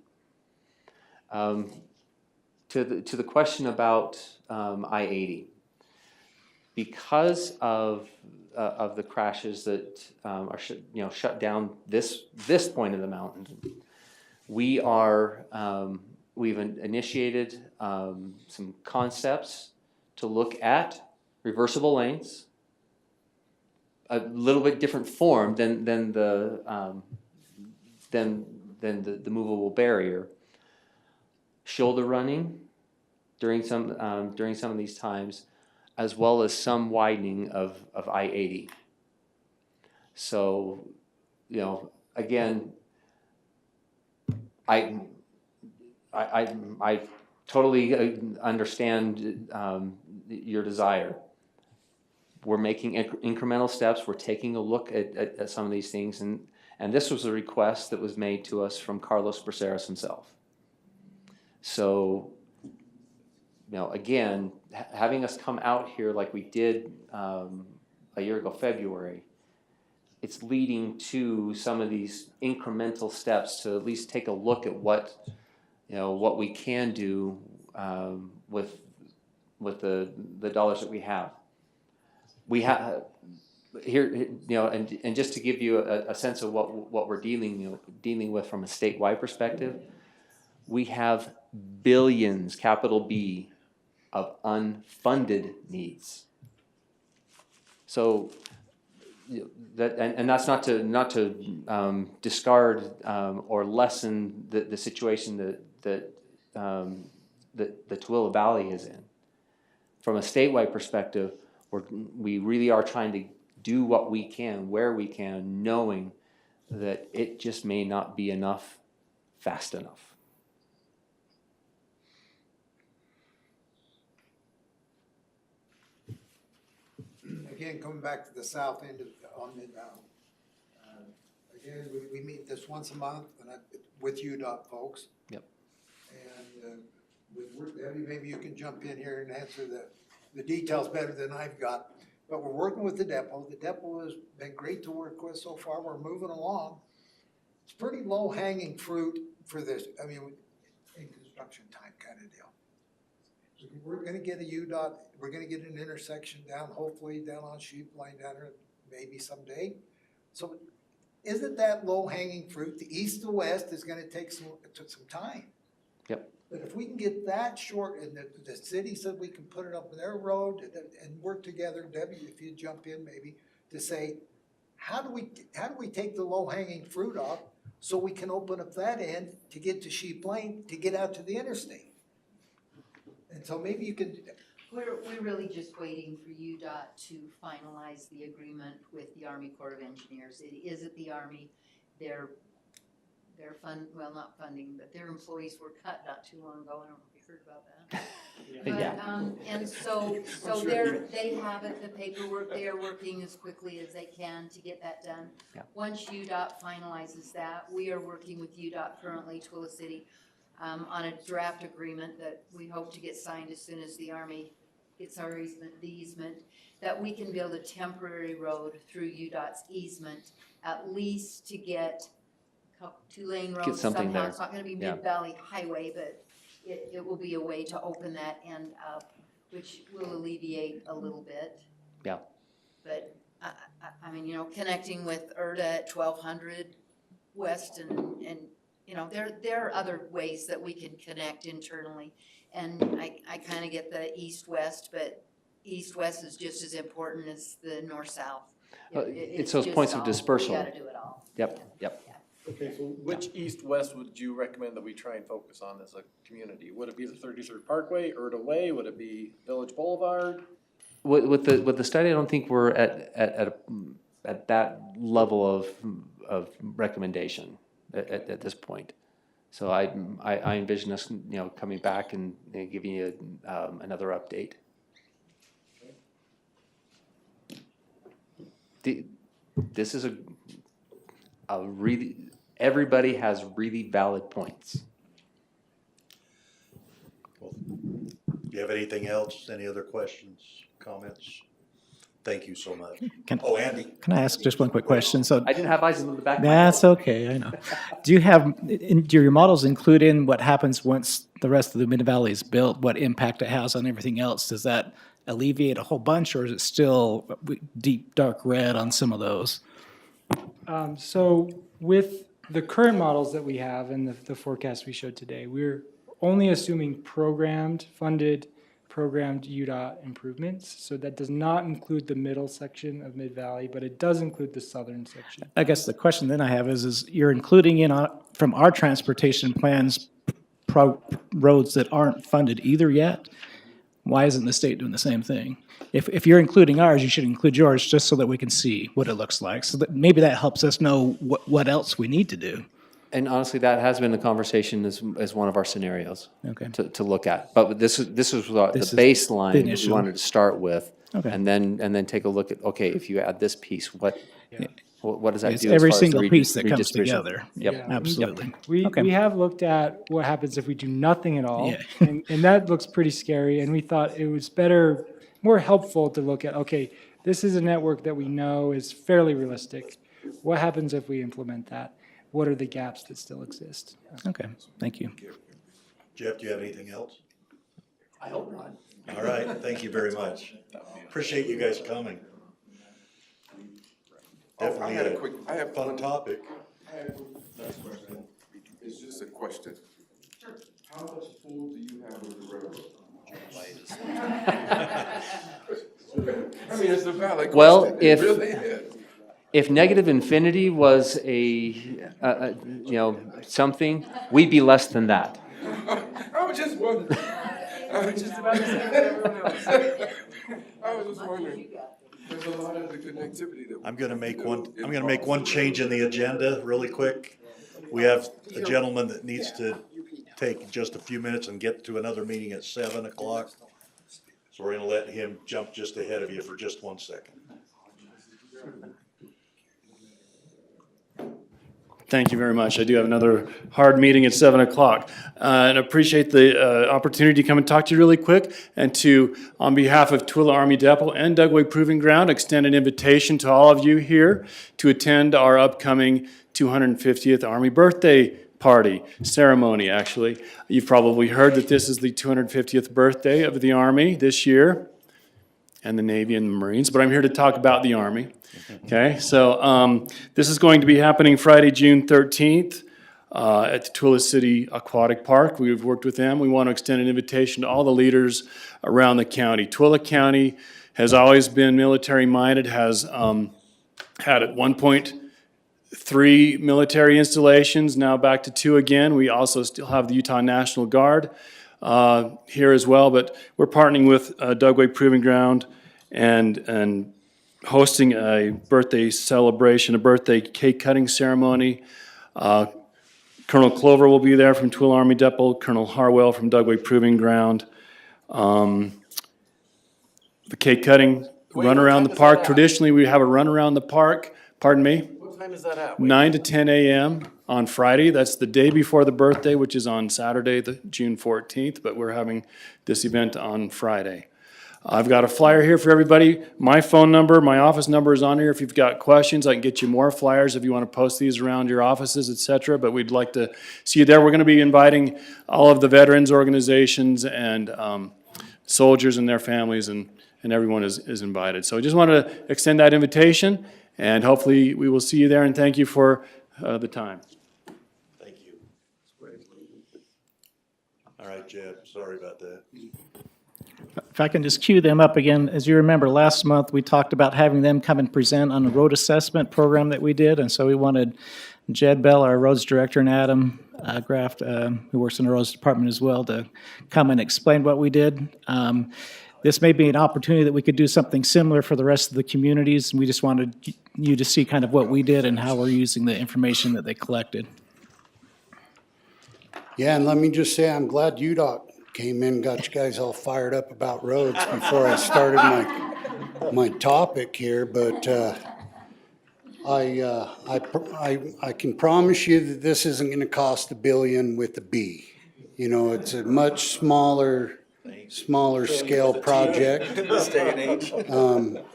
To the question about I-80, because of the crashes that are shut down this point of the mountain, we've initiated some concepts to look at reversible lanes, a little bit different form than the movable barrier. Shoulder running during some of these times, as well as some widening of I-80. So, again, I totally understand your desire. We're making incremental steps. We're taking a look at some of these things, and this was a request that was made to us from Carlos Braceras himself. So, again, having us come out here like we did a year ago, February, it's leading to some of these incremental steps to at least take a look at what we can do with the dollars that we have. We have here, and just to give you a sense of what we're dealing with from a statewide perspective, we have billions, capital B, of unfunded needs. So that's not to discard or lessen the situation that the Tooele Valley is in. From a statewide perspective, we really are trying to do what we can, where we can, knowing that it just may not be enough fast enough. Again, coming back to the south end of, on Mid-Valley. Again, we meet this once a month, and with UDOT folks. Yep. And, Debbie, maybe you can jump in here and answer the details better than I've got. But we're working with the depot. The depot has been great to work with so far. We're moving along. It's pretty low hanging fruit for this, I mean, in construction time kind of deal. We're gonna get a UDOT, we're gonna get an intersection down, hopefully down on Sheep Line down there, maybe someday. So isn't that low hanging fruit? The east to west is gonna take some time. Yep. But if we can get that short, and the city said we can put it up their road and work together, Debbie, if you jump in maybe, to say, how do we take the low hanging fruit off so we can open up that end to get to Sheep Lane, to get out to the interstate? And so maybe you could, We're really just waiting for UDOT to finalize the agreement with the Army Corps of Engineers. It is at the Army. Their not funding, but their employees were cut not too long ago. I don't know if you heard about that. But, and so they have it, the paperwork, they are working as quickly as they can to get that done. Yeah. Once UDOT finalizes that, we are working with UDOT currently, Twila City, on a draft agreement that we hope to get signed as soon as the Army gets our easement, that we can build a temporary road through UDOT's easement, at least to get 2-lane road something somehow. there. It's not gonna be Yeah. Mid-Valley Highway, but it will be a way to open that end up, which will alleviate a little bit. Yeah. But, I mean, connecting with ERDA at 1200 West and there are other ways that we can connect internally. And I kind of get the east-west, but east-west is just as important as the north-south. It's those points of dispersal. We gotta do it all. Yep. Okay, so which east-west would you recommend that we try and focus on as a community? Would it be the 33rd Parkway, Erda Way? Would it be Village Boulevard? With the study, I don't think we're at that level of recommendation at this point. So I envision us, coming back and giving you another update. This is a really, everybody has really valid points. Do you have anything else? Any other questions, comments? Thank you so much. Andy. Can I ask just one quick question? So I didn't have eyes in the back. that's okay, I know. Do your models include in what happens once the rest of the Mid-Valley is built, what impact it has on everything else? Does that alleviate a whole bunch, or is it still deep, dark red on some of those? So with the current models that we have and the forecast we showed today, we're only assuming funded UDOT improvements. So that does not include the middle section of Mid-Valley, but it does include the southern section. I guess the question then I have is you're including from our transportation plans, roads that aren't funded either yet? Why isn't the state doing the same thing? If you're including ours, you should include yours just so that we can see what it looks like. So that maybe that helps us know what else we need to do. And honestly, that has been a conversation as one of our scenarios Okay. to look at. But this is the baseline that we initial. wanted to start with. Okay. And then take a look at, okay, if you add this piece, what does that It's do? as every far as single the piece that comes redistribution? together. Yep. Yeah. Absolutely. We have looked at what happens if we do nothing at all, Yeah. and that looks pretty scary. And we thought it was more helpful to look at, okay, this is a network that we know is fairly realistic. What happens if we implement that? What are the gaps that still exist? Okay, thank you. Jeff, do you have anything else? I hope not. All right, thank you very much. Appreciate you guys coming. Definitely I have a fun one topic. last question. It's just a question. How much pull do you have with the railroad? I mean, it's a valid question. Well, It really is. if negative infinity was something, we'd be less than that. I was just wondering. I was just about to say that everyone else. I was just wondering. There's a lot of the connectivity that. I'm gonna make one change in the agenda really quick. We have a gentleman that needs to take just a few minutes and get to another meeting at 7 o'clock. So we're gonna let him jump just ahead of you for just 1 second. Thank you very much. I do have another hard meeting at 7 o'clock. And appreciate the opportunity to come and talk to you really quick and to, on behalf of Twila Army Depot and Dugway Proving Ground, extend an invitation to all of you here to attend our upcoming 250th Army birthday party, ceremony, actually. You've probably heard that this is the 250th birthday of the Army this year, and the Navy and the Marines, but I'm here to talk about the Army. Okay, so this is going to be happening Friday, June 13th at the Twila City Aquatic Park. We've worked with them. We want to extend an invitation to all the leaders around the county. Twila County has always been military-minded, has had at one point 3 military installations, now back to 2 again. We also still have the Utah National Guard here as well, but we're partnering with Dugway Proving Ground and hosting a birthday celebration, a birthday cake cutting ceremony. Colonel Clover will be there from Twila Army Depot, Colonel Harwell from Dugway Proving Ground. The cake cutting, run around the park. Traditionally, we have a run around the park. Pardon me? What time is that at? 9 to 10 a.m. on Friday. That's the day before the birthday, which is on Saturday, the June 14th, but we're having this event on Friday. I've got a flyer here for everybody. My phone number, my office number is on here. If you've got questions, I can get you more flyers if you want to post these around your offices, etc. But we'd like to see you there. We're going to be inviting all of the veterans organizations and soldiers and their families, and everyone is invited. So I just wanted to extend that invitation, and hopefully we will see you there, and thank you for the time. Thank you. All right, Jeb, sorry about that. If I can just cue them up again, as you remember, last month, we talked about having them come and present on a road assessment program that we did, and so we wanted Jed Bell, our roads director, and Adam Graft, who works in the roads department as well, to come and explain what we did. This may be an opportunity that we could do something similar for the rest of the communities, and we just wanted you to see kind of what we did and how we're using the information that they collected. Yeah, and let me just say, I'm glad UDOT came in, got you guys all fired up about roads before I started my topic here, but I can promise you that this isn't gonna cost $1 billion with a B. You know, it's a much smaller scale project. In this day and age.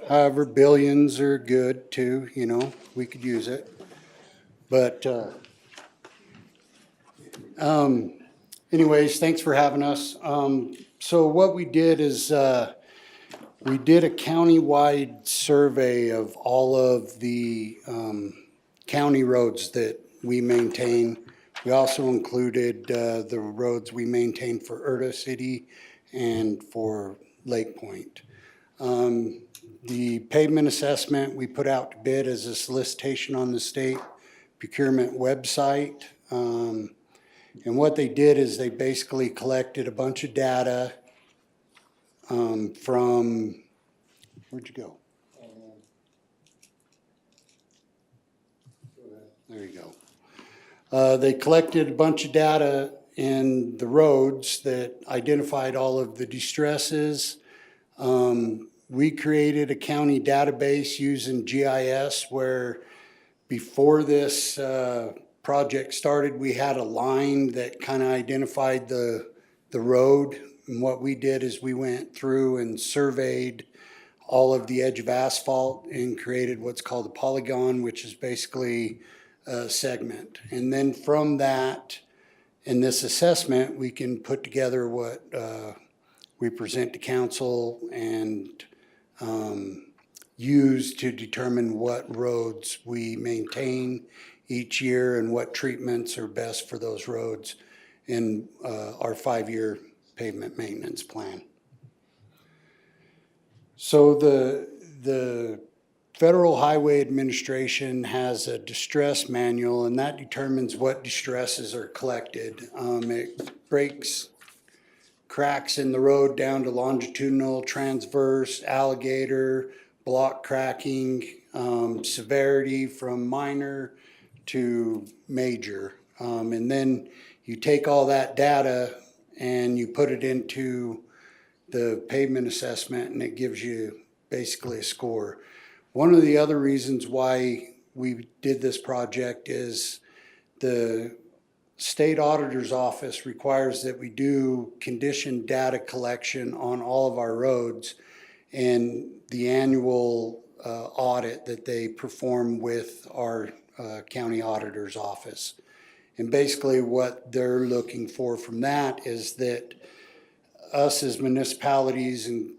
However, billions are good too, you know, we could use it. But anyways, thanks for having us. So what we did is we did a countywide survey of all of the county roads that we maintain. We also included the roads we maintain for Erta City and for Lake Point. The pavement assessment we put out to bid as a solicitation on the state procurement website. And what they did is they basically collected a bunch of data from, where'd you go? There you go. They collected a bunch of data in the roads that identified all of the distresses. We created a county database using GIS where before this project started, we had a line that kind of identified the road. And what we did is we went through and surveyed all of the edge of asphalt and created what's called a polygon, which is basically a segment. And then from that, in this assessment, we can put together what we present to council and use to determine what roads we maintain each year and what treatments are best for those roads in our 5-year pavement maintenance plan. So the Federal Highway Administration has a distress manual, and that determines what distresses are collected. It breaks cracks in the road down to longitudinal, transverse, alligator, block cracking, severity from minor to major. And then you take all that data and you put it into the pavement assessment and it gives you basically a score. One of the other reasons why we did this project is the state auditor's office requires that we do condition data collection on all of our roads and the annual audit that they perform with our county auditor's office. And basically what they're looking for from that is that us as municipalities and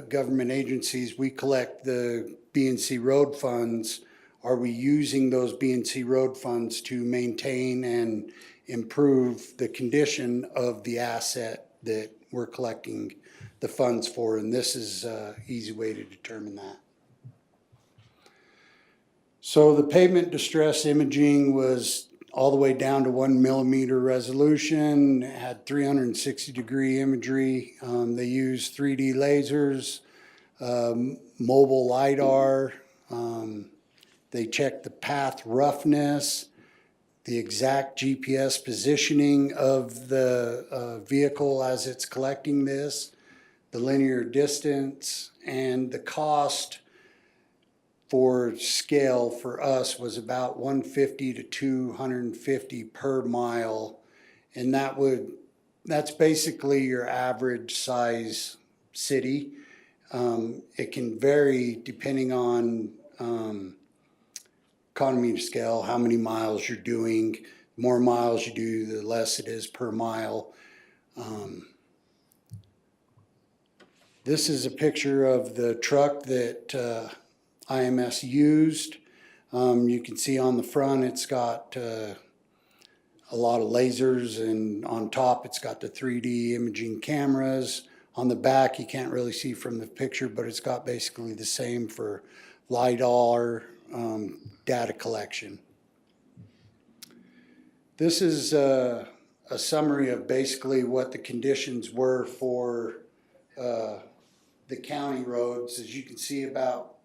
government agencies, we collect the B&C road funds. Are we using those B&C road funds to maintain and improve the condition of the asset that we're collecting the funds for? And this is an easy way to determine that. So the pavement distress imaging was all the way down to 1 millimeter resolution, it had 360-degree imagery. They used 3D lasers, mobile LiDAR. They checked the path roughness, the exact GPS positioning of the vehicle as it's collecting this, the linear distance, and the cost for scale for us was about 150 to 250 per mile. And that's basically your average size city. It can vary depending on economy of scale, how many miles you're doing. The more miles you do, the less it is per mile. This is a picture of the truck that IMS used. You can see on the front it's got a lot of lasers, and on top it's got the 3D imaging cameras. On the back you can't really see from the picture, but it's got basically the same for LiDAR data collection. This is a summary of basically what the conditions were for the county roads. As you can see, about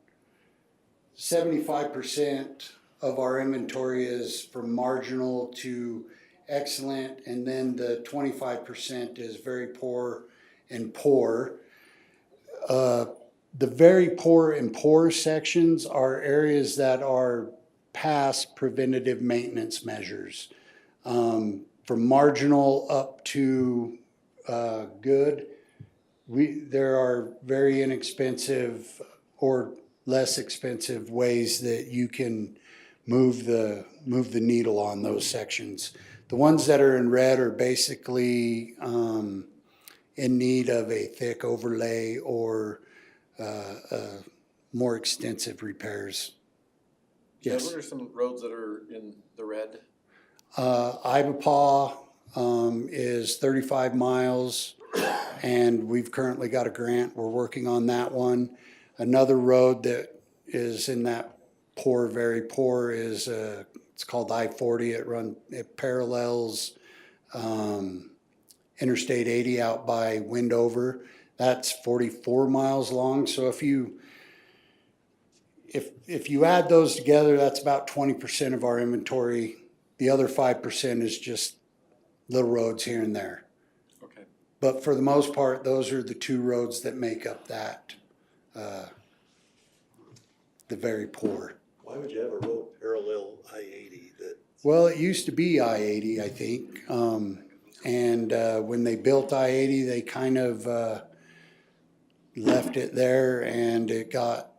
75% of our inventory is from marginal to excellent, and then the 25% is very poor and poor. The very poor and poor sections are areas that are past preventative maintenance measures. From marginal up to good, there are very inexpensive or less expensive ways that you can move the needle on those sections. The ones that are in red are basically in need of a thick overlay or more extensive repairs. Yes. What are some roads that are in the red? Ibapaw is 35 miles, and we've currently got a grant. We're working on that one. Another road that is in that poor, very poor is it's called I-40. It parallels Interstate 80 out by Windover. That's 44 miles long. So if you add those together, that's about 20% of our inventory. The other 5% is just little roads here and there. Okay. But for the most part, those are the two roads that make up that, the very poor. Why would you have a road parallel I-80 that? Well, it used to be I-80, I think. And when they built I-80, they kind of left it there, and it got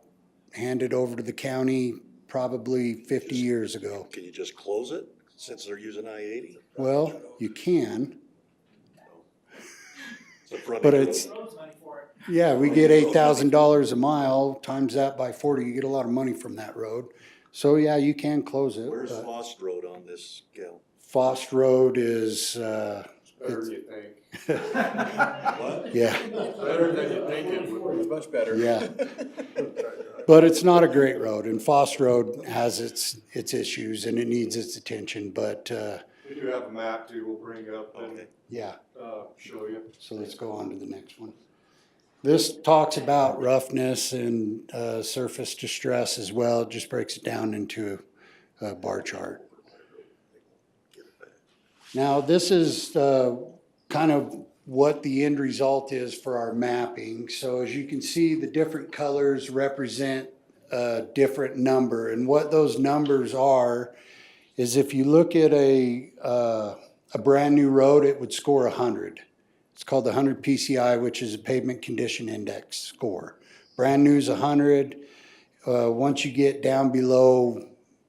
handed over to the county probably 50 years ago. Can you just close it since they're using I-80? Well, you can, but it's, yeah, we get $8,000 a mile, times that by 40, you get a lot of money from that road. So yeah, you can close it. Where's Foss Road on this scale? Foss Road is, Better than you think. What? yeah, Better than you think it would be, much better. yeah. But it's not a great road, and Foss Road has its issues and it needs its attention, but, We do have a map too, we'll bring up and, yeah. show you. So let's go on to the next one. This talks about roughness and surface distress as well. It just breaks it down into a bar chart. Now, this is kind of what the end result is for our mapping. So as you can see, the different colors represent a different number. And what those numbers are is if you look at a brand new road, it would score 100. It's called the 100 PCI, which is a pavement condition index score. Brand new is 100. Once you get down below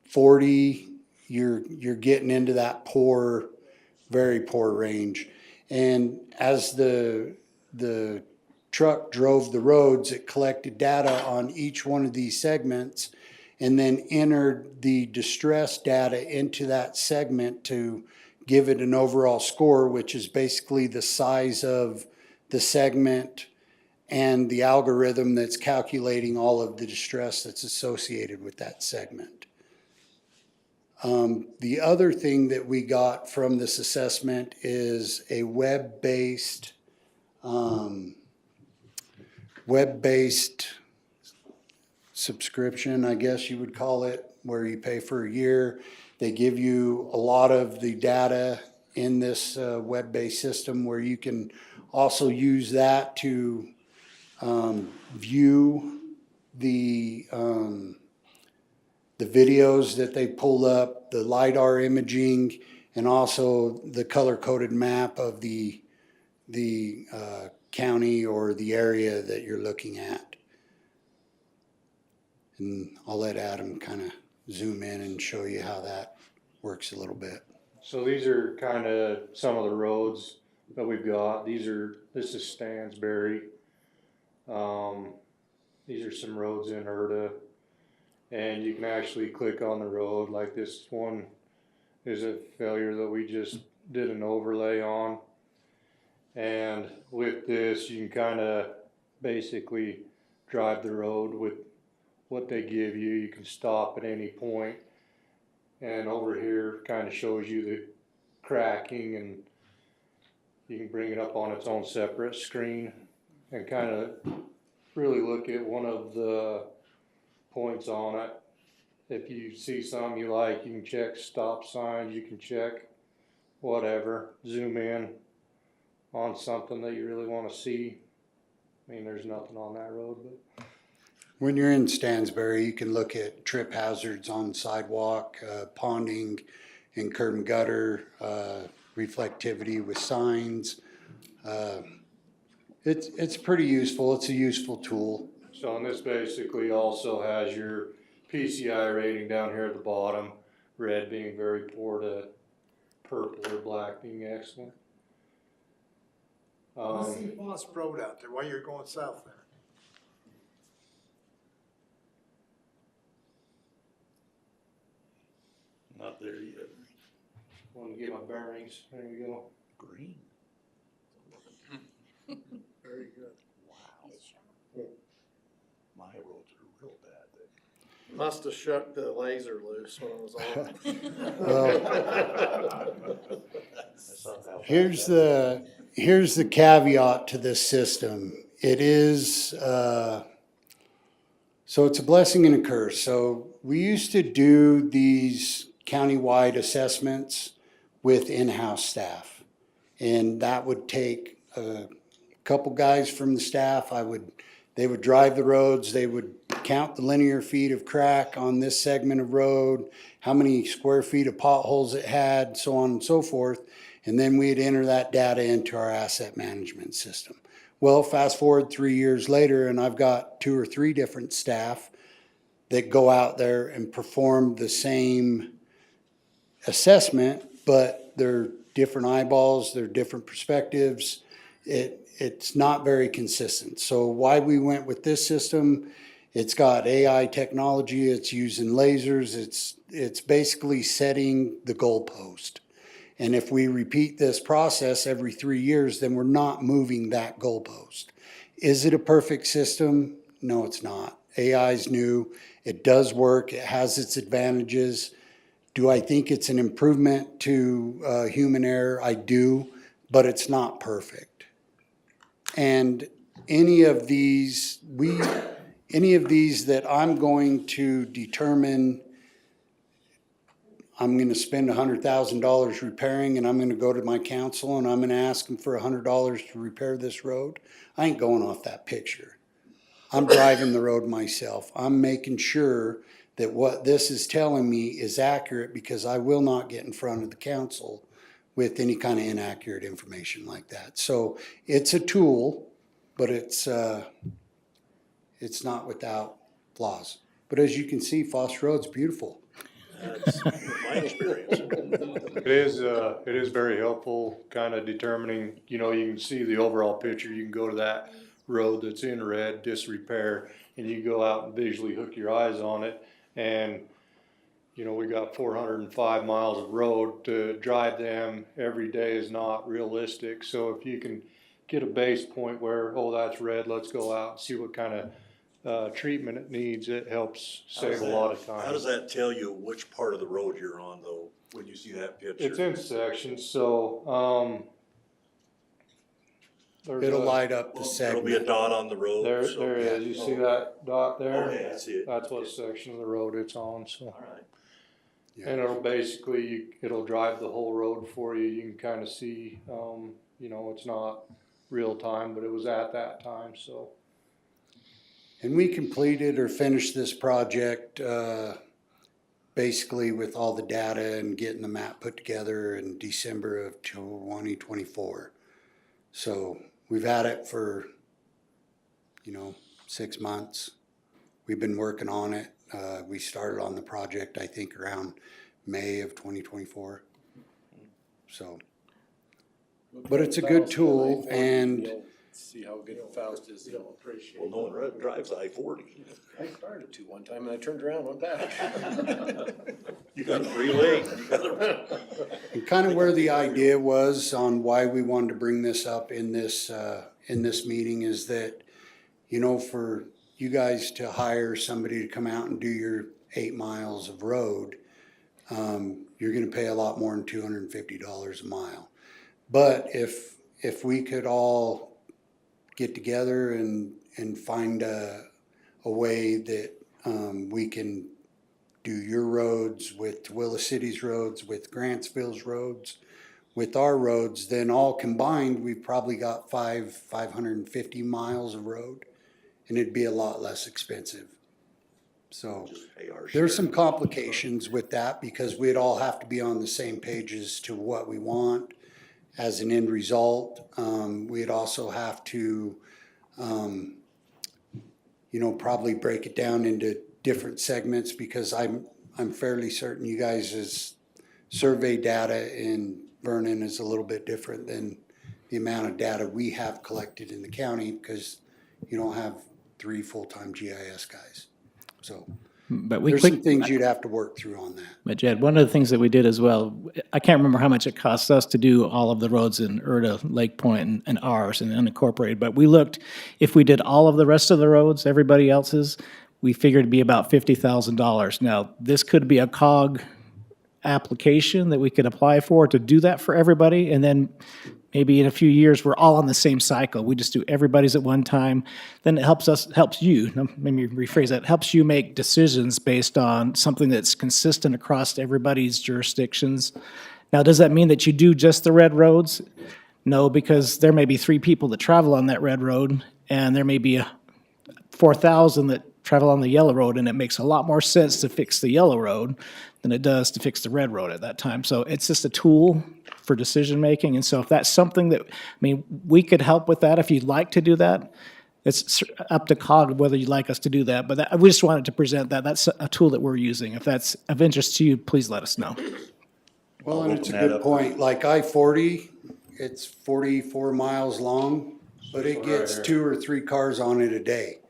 40, you're getting into that poor, very poor range. And as the truck drove the roads, it collected data on each one of these segments and then entered the distress data into that segment to give it an overall score, which is basically the size of the segment and the algorithm that's calculating all of the distress that's associated with that segment. The other thing that we got from this assessment is a web-based subscription, I guess you would call it, where you pay for a year. They give you a lot of the data in this web-based system where you can also use that to view the videos that they pulled up, the LiDAR imaging, and also the color-coded map of the county or the area that you're looking at. And I'll let Adam kind of zoom in and show you how that works a little bit. So these are kind of some of the roads that we've got. This is Stansberry. These are some roads in Erda. And you can actually click on the road, like this one is a failure that we just did an overlay on. And with this, you can kind of basically drive the road with what they give you. You can stop at any point. And over here kind of shows you the cracking, and you can bring it up on its own separate screen and kind of really look at one of the points on it. If you see something you like, you can check stop signs, you can check whatever, zoom in on something that you really want to see. I mean, there's nothing on that road, but When you're in Stansberry, you can look at trip hazards on sidewalk, ponding and curb and gutter, reflectivity with signs. It's pretty useful. It's a useful tool. so, and this basically also has your PCI rating down here at the bottom, red being very poor to purple or black being excellent. Let's see Moss Road out there while you're going south there. Not there yet. Want to get my bearings, there you go. Green. Very good. My roads are real bad. Must have shook the laser loose when it was on. Here's the caveat to this system. It is, so it's a blessing and a curse. So we used to do these countywide assessments with in-house staff. And that would take a couple guys from the staff. They would drive the roads, they would count the linear feet of crack on this segment of road, how many square feet of potholes it had, so on and so forth. And then we'd enter that data into our asset management system. Well, fast forward 3 years later, and I've got 2 or 3 different staff that go out there and perform the same assessment, but they're different eyeballs, they're different perspectives. It's not very consistent. So why we went with this system, it's got AI technology, it's using lasers, it's basically setting the goalpost. And if we repeat this process every 3 years, then we're not moving that goalpost. Is it a perfect system? No, it's not. AI is new. It does work. It has its advantages. Do I think it's an improvement to human error? I do, but it's not perfect. And any of these that I'm going to determine I'm gonna spend $100,000 repairing, and I'm gonna go to my council and I'm gonna ask them for $100 to repair this road, I ain't going off that picture. I'm driving the road myself. I'm making sure that what this is telling me is accurate, because I will not get in front of the council with any kind of inaccurate information like that. So it's a tool, but it's not without flaws. But as you can see, Foss Road's beautiful. That's my experience. It is very helpful, kind of determining, you can see the overall picture. You can go to that road that's in red, disrepair, and you go out and visually hook your eyes on it. And, we got 405 miles of road. To drive them every day is not realistic. So if you can get a base point where, that's red, let's go out and see what kind of treatment it needs, it helps save a lot of time. How does that tell you which part of the road you're on, though, when you see that picture? It's in sections, so, It'll light up the There'll be a segment. dot on the road. there so- is, you see that dot there? Okay, I see it. That's what section of the road it's on, so. All right. And it'll basically, it'll drive the whole road for you. You can kind of see, it's not real time, but it was at that time, so. And we completed or finished this project, basically with all the data and getting the map put together in December of 2024. So we've had it for, 6 months. We've been working on it. We started on the project, I think, around May of 2024. So, but it's a good tool, and See how good Faust is. Well, no one drives I-40. I started to one time and I turned around, went back. You got a free lane. and kind of where the idea was on why we wanted to bring this up in this meeting is that, for you guys to hire somebody to come out and do your 8 miles of road, you're gonna pay a lot more than $250 a mile. But if we could all get together and find a way that we can do your roads with Tooele City's roads, with Grantsville's roads, with our roads, then all combined, we've probably got 550 miles of road, and it'd be a lot less expensive. So Just pay our there's share. some complications with that, because we'd all have to be on the same page as to what we want as an end result. We'd also have to, probably break it down into different segments, because I'm fairly certain you guys' survey data in Vernon is a little bit different than the amount of data we have collected in the county, because you don't have 3 full-time GIS guys. So But we there's quick, some things you'd have to work through on that. but Jed, one of the things that we did as well, I can't remember how much it cost us to do all of the roads in Erda, Lake Point, and ours and unincorporated, but we looked, if we did all of the rest of the roads, everybody else's, we figured it'd be about $50,000. Now, this could be a COG application that we could apply for to do that for everybody, and then maybe in a few years, we're all on the same cycle. We just do everybody's at one time. Then it helps you, let me rephrase that, helps you make decisions based on something that's consistent across everybody's jurisdictions. Now, does that mean that you do just the red roads? No, because there may be 3 people that travel on that red road, and there may be 4,000 that travel on the yellow road, and it makes a lot more sense to fix the yellow road than it does to fix the red road at that time. So it's just a tool for decision-making, and so if that's something that, we could help with that if you'd like to do that. It's up to COG whether you'd like us to do that, but we just wanted to present that. That's a tool that we're using. If that's of interest to you, please let us know. Well, and it's a Open that good up. point, like I-40, it's 44 miles long, but it gets 2 or 3 cars on it a day.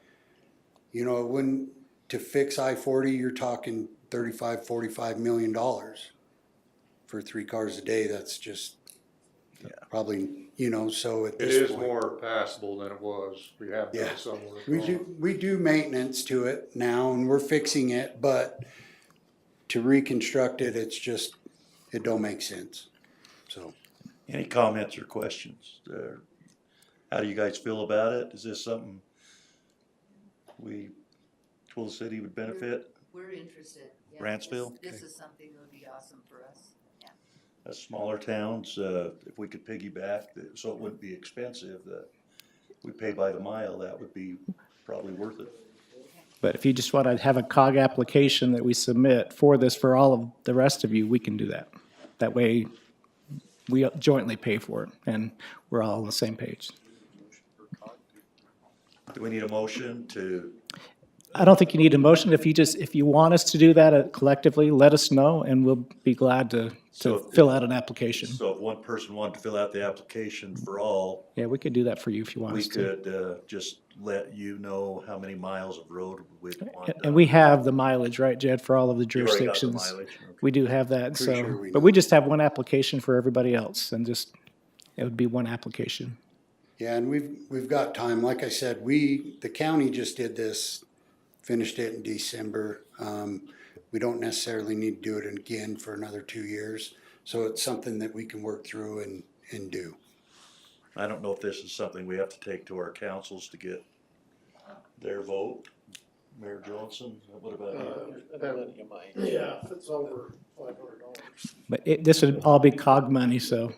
To fix I-40, you're talking $35-45 million for 3 cars a day. That's just probably, so at It this is point. more passable than it was. We have Yeah. done some work We on it. we do maintenance to it now, and we're fixing it, but to reconstruct it, it don't make sense, so. Any comments or questions? How do you guys feel about it? Is this something Twila City would benefit? We're interested. Yeah, Brantsville? This is something that would be awesome for us. Yeah. As smaller towns, if we could piggyback, so it wouldn't be expensive, that we pay by the mile, that would be probably worth it. But if you just want to have a COG application that we submit for this, for all of the rest of you, we can do that. That way, we jointly pay for it, and we're all on the same page. Do we need a motion to, I don't think you need a motion. If you want us to do that collectively, let us know, and we'll be glad to fill out an application. so if one person wanted to fill out the application for all, Yeah, we could do that for you if you want we us to. could just let you know how many miles of road we'd want And we have the mileage, right, Jed, for all of the You already got the jurisdictions? mileage, okay. We do have that, Pretty sure so, we but know. we just have one application for everybody else, and just, it would be one application. Yeah, and we've got time. Like I said, the county just did this, finished it in December. We don't necessarily need to do it again for another 2 years. So it's something that we can work through and do. I don't know if this is something we have to take to our councils to get their vote. Mayor Johnson, what about you? Yeah, if it's over $500. But this would all be COG money, so,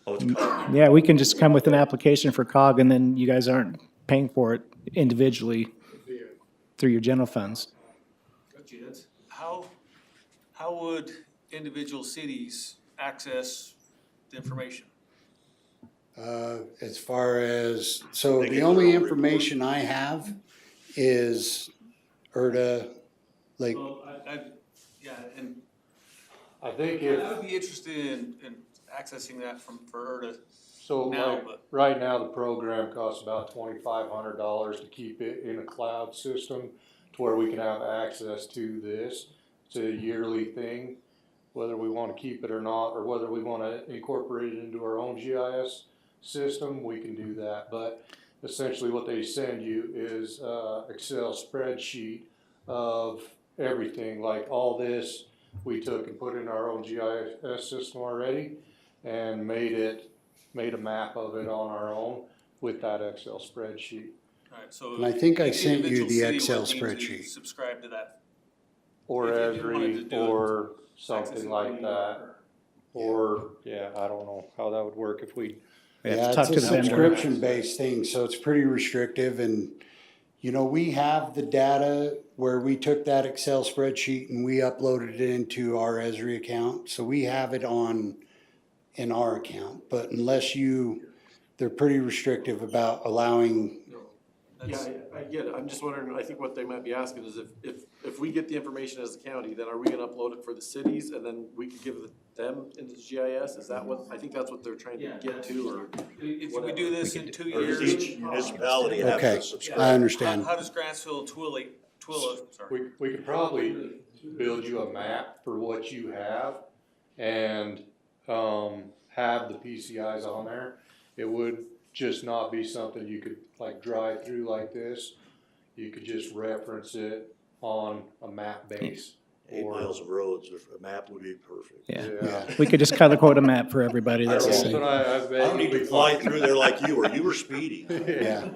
Oh, it's called, yeah, we can just come with an application for COG, and then you guys aren't paying for it individually through your general funds. How would individual cities access the information? As far as, so They the get only their own information I have is ERDA, like, Well, yeah, and I think I would be interested in accessing that for ERDA so now, like, but right now, the program costs about $2,500 to keep it in a cloud system to where we can have access to this. It's a yearly thing, whether we want to keep it or not, or whether we want to incorporate it into our own GIS system, we can do that. But essentially what they send you is Excel spreadsheet of everything, like all this we took and put in our own GIS system already and made a map of it on our own with that Excel spreadsheet. Alright, so. And I think I each sent you individual the city Excel would need to spreadsheet. Subscribe to that. Or If you wanted to Esri, do it, or access something it like when you that. are. Or, yeah, I don't know how that would work if we, We have yeah, to talk it's to a the vendor. subscription-based thing, so it's pretty restrictive. And, you know, we have the data where we took that Excel spreadsheet and we uploaded it into our Esri account. So we have it in our account, but they're pretty restrictive about allowing, Yeah, I get it. I'm just wondering, I think what they might be asking is if we get the information as a county, then are we gonna upload it for the cities and then we can give them into GIS? Is that what, I think that's what they're trying to get to, or? If we do this in 2 or does years, each municipality have okay, to subscribe? I understand. how does Grantsville, sorry. we could probably build you a map for what you have and, have the PCIs on there. It would just not be something you could like drive through like this. You could just reference it on a map base. 8 miles of roads, a map would be perfect. Yeah, Yeah. we could just color code a map for everybody, that's the don't same. I don't need to fly through there like you were. You were speeding. Yeah.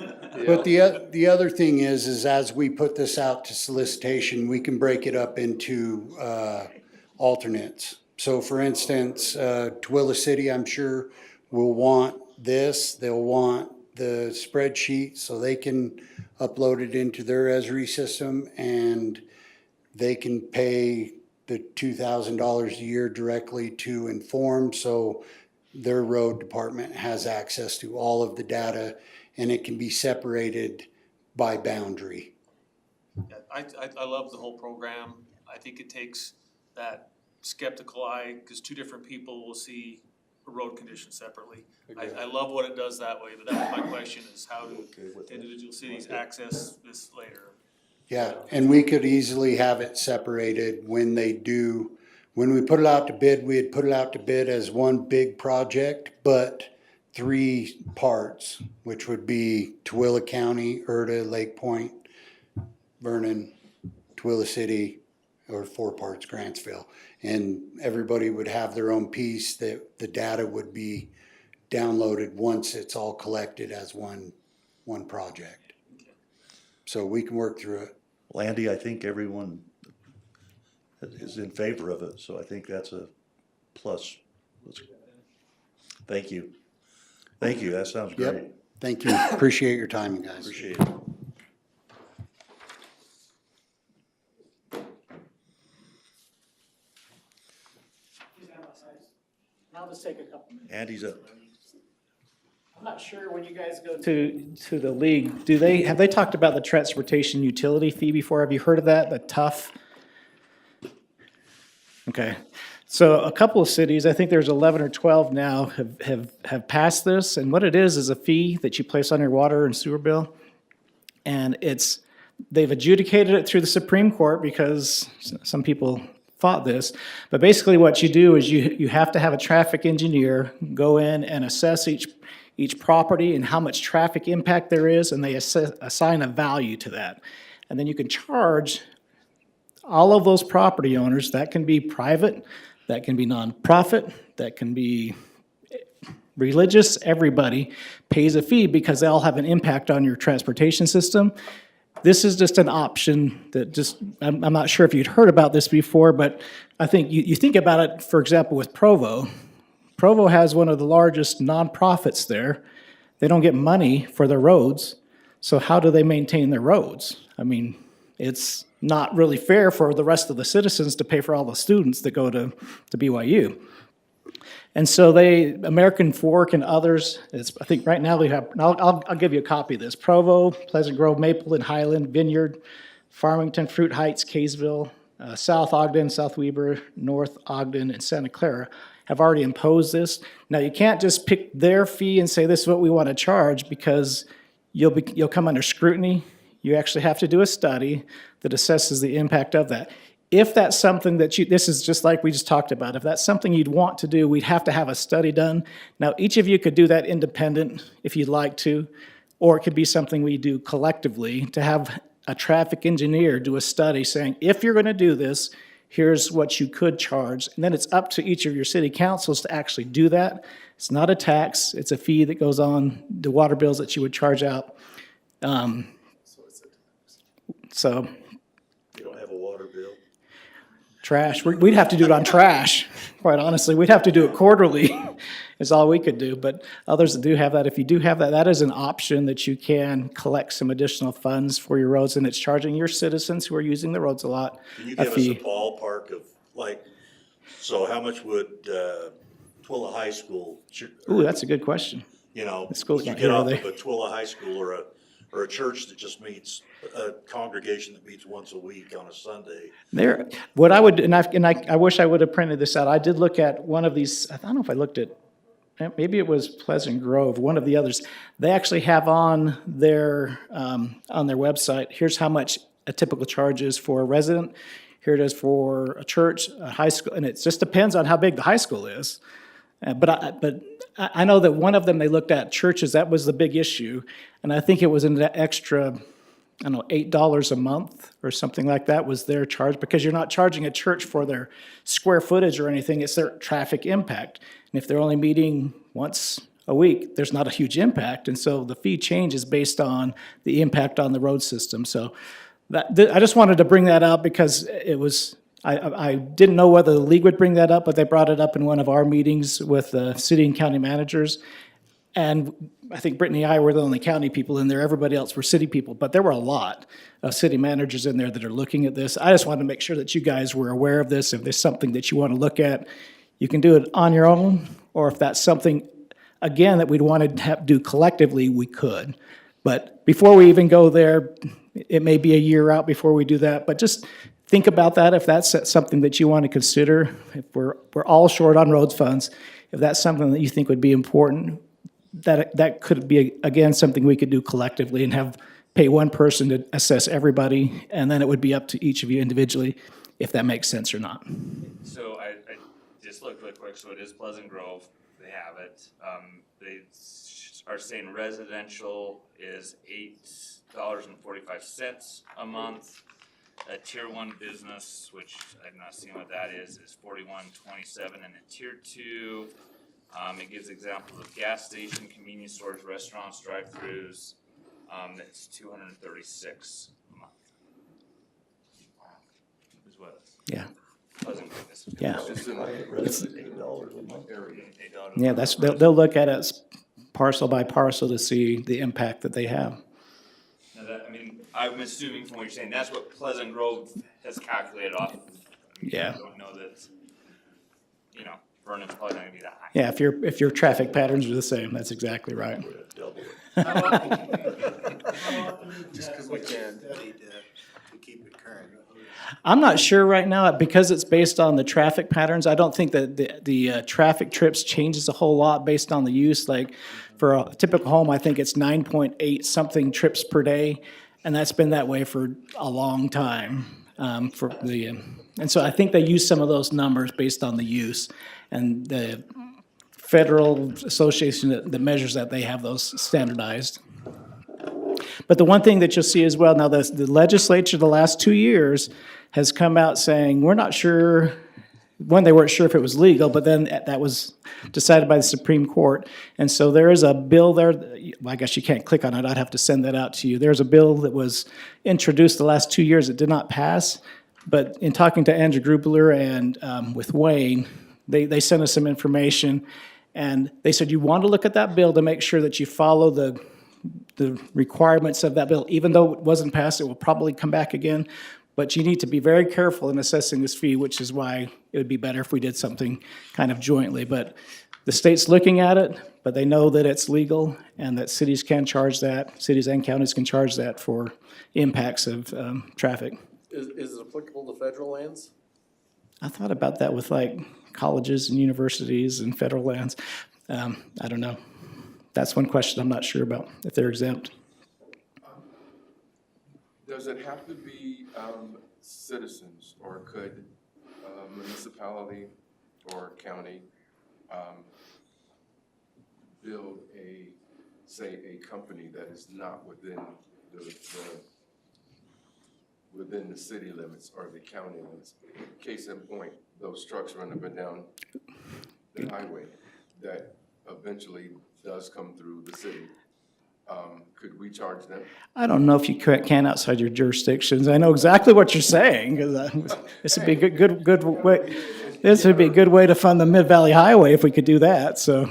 But the other thing is as we put this out to solicitation, we can break it up into alternates. So for instance, Twila City, I'm sure, will want this. They'll want the spreadsheet so they can upload it into their Esri system, and they can pay the $2,000 a year directly to Inform. So their road department has access to all of the data, and it can be separated by boundary. Yeah, I love the whole program. I think it takes that skeptical eye, because two different people will see a road condition separately. I love what it does that way, but that's my question is how do individual cities access this later? Yeah, and we could easily have it separated when we put it out to bid, we'd put it out to bid as one big project, but 3 parts, which would be Twila County, Erta, Lake Point, Vernon, Twila City, or 4 parts Grantsville. And everybody would have their own piece, that the data would be downloaded once it's all collected as one project. So we can work through it. Landy, I think everyone is in favor of it, so I think that's a plus. Thank you. Thank you, that sounds great. Yep, thank you. Appreciate your time, guys. Appreciate it. I'll just take a couple minutes. Andy's up. I'm not sure when you guys go to the league, have they talked about the transportation utility fee before? Have you heard of that, the TUF? Okay, so a couple of cities, I think there's 11 or 12 now, have passed this, and what it is a fee that you place on your water and sewer bill. And they've adjudicated it through the Supreme Court because some people fought this, but basically what you do is you have to have a traffic engineer go in and assess each property and how much traffic impact there is, and they assign a value to that. And then you can charge all of those property owners. That can be private, that can be nonprofit, that can be religious. Everybody pays a fee because they all have an impact on your transportation system. This is just an option that I'm not sure if you'd heard about this before, but I think you think about it, for example, with Provo. Provo has one of the largest nonprofits there. They don't get money for their roads, so how do they maintain their roads? I mean, it's not really fair for the rest of the citizens to pay for all the students that go to BYU. And so American Fork and others, I think right now we have, I'll give you a copy of this. Provo, Pleasant Grove, Mapleton, Highland, Vineyard, Farmington, Fruit Heights, Kaysville, South Ogden, South Weber, North Ogden, and Santa Clara have already imposed this. Now, you can't just pick their fee and say this is what we want to charge, because you'll come under scrutiny. You actually have to do a study that assesses the impact of that. If that's something that this is just like we just talked about, if that's something you'd want to do, we'd have to have a study done. Now, each of you could do that independent if you'd like to, or it could be something we do collectively, to have a traffic engineer do a study saying, if you're going to do this, here's what you could charge. And then it's up to each of your city councils to actually do that. It's not a tax, it's a fee that goes on the water bills that you would charge out. So. You don't have a water bill? Trash, we'd have to do it on trash, quite honestly. We'd have to do it quarterly, is all we could do. But others that do have that, if you do have that, that is an option that you can collect some additional funds for your roads, and it's charging your citizens who are using the roads a lot Can you a give us fee. a ballpark of, so how much would Twilla High School? Ooh, that's a good question. You know, The school's you not get here, are off they? of a Twilla High School or a church that just meets, a congregation that meets once a week on a Sunday. What I would, and I wish I would have printed this out. I did look at one of these, I don't know if I looked at, maybe it was Pleasant Grove, one of the others. They actually have on their website, here's how much a typical charge is for a resident. Here it is for a church, a high school, and it just depends on how big the high school is. But I know that one of them, they looked at churches, that was the big issue. And I think it was an extra, I don't know, $8 a month or something like that was their charge, because you're not charging a church for their square footage or anything, it's their traffic impact. And if they're only meeting once a week, there's not a huge impact. And so the fee changes based on the impact on the road system. So I just wanted to bring that up because it was, I didn't know whether the league would bring that up, but they brought it up in one of our meetings with the city and county managers. And I think Brittany and I were the only county people in there. Everybody else were city people, but there were a lot of city managers in there that are looking at this. I just wanted to make sure that you guys were aware of this. If there's something that you want to look at, you can do it on your own, or if that's something, again, that we'd want to do collectively, we could. But before we even go there, it may be a year out before we do that, but just think about that if that's something that you want to consider. If we're all short on roads funds, if that's something that you think would be important, that could be, again, something we could do collectively and pay one person to assess everybody, and then it would be up to each of you individually if that makes sense or not. So I just looked really quick, so it is Pleasant Grove, they have it. They are saying residential is $8.45 a month. A tier 1 business, which I've not seen what that is $41.27, and a tier 2 It gives examples of gas station, convenience stores, restaurants, drive-throughs. That's 236 a month. Is what Yeah. Pleasant Grove is. Yeah. Just in like $8 a month. area. Yeah, they'll look at it parcel by parcel to see the impact that they have. Now that, I mean, I'm assuming from what you're saying, that's what Pleasant Grove has calculated off. Yeah. I don't know that, you know, Vernon's probably not gonna be that high. Yeah, if your traffic patterns are the same, that's exactly right. Just because we can. To keep it current. I'm not sure right now, because it's based on the traffic patterns, I don't think that the traffic trips changes a whole lot based on the use. Like, for a typical home, I think it's 9.8 something trips per day, and that's been that way for a long time. And so I think they use some of those numbers based on the use, and the federal association that measures that, they have those standardized. But the one thing that you'll see as well, now the legislature the last 2 years has come out saying, we're not sure, one, they weren't sure if it was legal, but then that was decided by the Supreme Court. And so there is a bill there, well, I guess you can't click on it, I'd have to send that out to you. There's a bill that was introduced the last 2 years that did not pass, but in talking to Andrew Grubler and with Wayne, they sent us some information, and they said, you want to look at that bill to make sure that you follow the requirements of that bill. Even though it wasn't passed, it will probably come back again. But you need to be very careful in assessing this fee, which is why it would be better if we did something kind of jointly. But the state's looking at it, but they know that it's legal and that cities can charge that, cities and counties can charge that for impacts of traffic. Is it applicable to federal lands? I thought about that with like colleges and universities and federal lands. I don't know. That's one question I'm not sure about, if they're exempt. Does it have to be citizens, or could a municipality or county build a company that is not within within the city limits or the county limits? Case in point, those trucks run up and down the highway that eventually does come through the city. Could we charge them? I don't know if you can outside your jurisdictions. I know exactly what you're saying, because this would be a good way. This would be a good way to fund the Mid-Valley Highway if we could do that, so.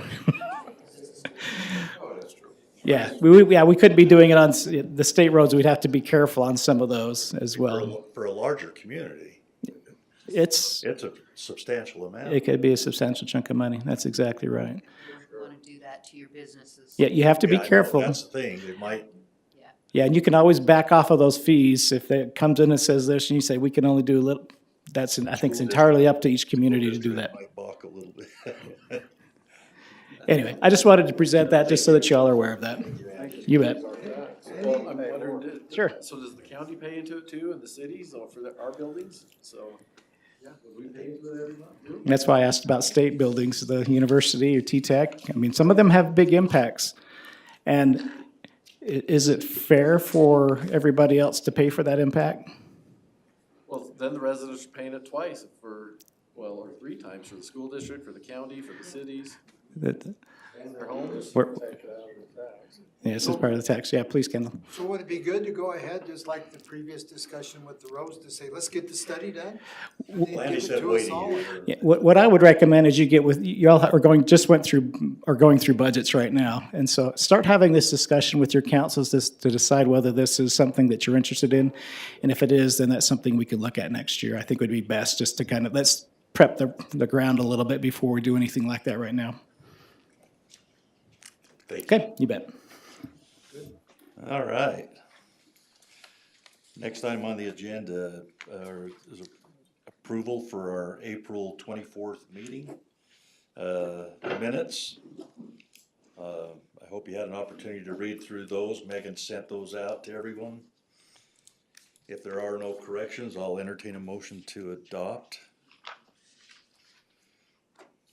Oh, that's true. Yeah, we couldn't be doing it on the state roads. We'd have to be careful on some of those as well. For a larger community, It's, it's a substantial amount. it could be a substantial chunk of money. That's exactly right. You want to do that to your businesses. Yeah, you have to be Yeah, I know, careful. That's the thing, it might, Yeah, and you can always back off of those fees. If it comes in and says this, and you say, we can only do a little, that's, I think it's entirely up to each community to do that. might balk a little bit. Anyway, I just wanted to present that just so that y'all are aware of that. You bet. Well, I'm wondering, Sure. so does the county pay into it too, and the cities, or for our buildings? So, yeah, would we pay into it every month too? That's why I asked about state buildings, the university or T-Tech. I mean, some of them have big impacts. And is it fair for everybody else to pay for that impact? Well, then the residents are paying it twice or 3 times, for the school district, for the county, for the cities, That, and their homes. yeah, this is part of the tax. Yeah, please, Kendall. So would it be good to go ahead, just like the previous discussion with the roads, to say, let's get the study done? and then Landy give it said to us waiting. all? Yeah, what I would recommend is you get with, y'all are going through budgets right now. And so start having this discussion with your councils to decide whether this is something that you're interested in. And if it is, then that's something we could look at next year. I think would be best just to kind of, let's prep the ground a little bit before we do anything like that right now. Okay, you bet. All right. Next item on the agenda is approval for our April 24th meeting. Minutes. I hope you had an opportunity to read through those. Megan sent those out to everyone. If there are no corrections, I'll entertain a motion to adopt.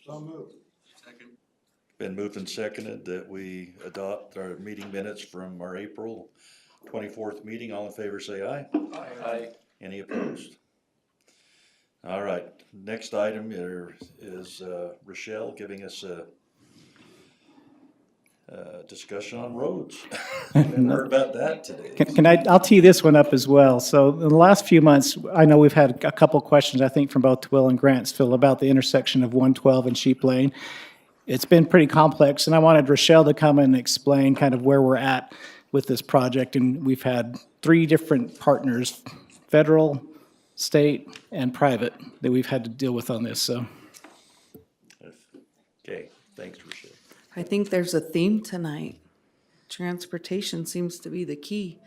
So moved. Been moved and seconded that we adopt our meeting minutes from our April 24th meeting. All in favor, say aye. Aye. Any opposed? All right, next item is Rochelle giving us a Discussion on roads. Haven't heard about that today. I'll tee this one up as well. So in the last few months, I know we've had a couple questions, I think, from both Twill and Grantsville about the intersection of 112 and Sheep Lane. It's been pretty complex, and I wanted Rochelle to come and explain kind of where we're at with this project. And we've had 3 different partners, federal, state, and private, that we've had to deal with on this, so. Okay, thanks, Rochelle. I think there's a theme tonight. Transportation seems to be the key.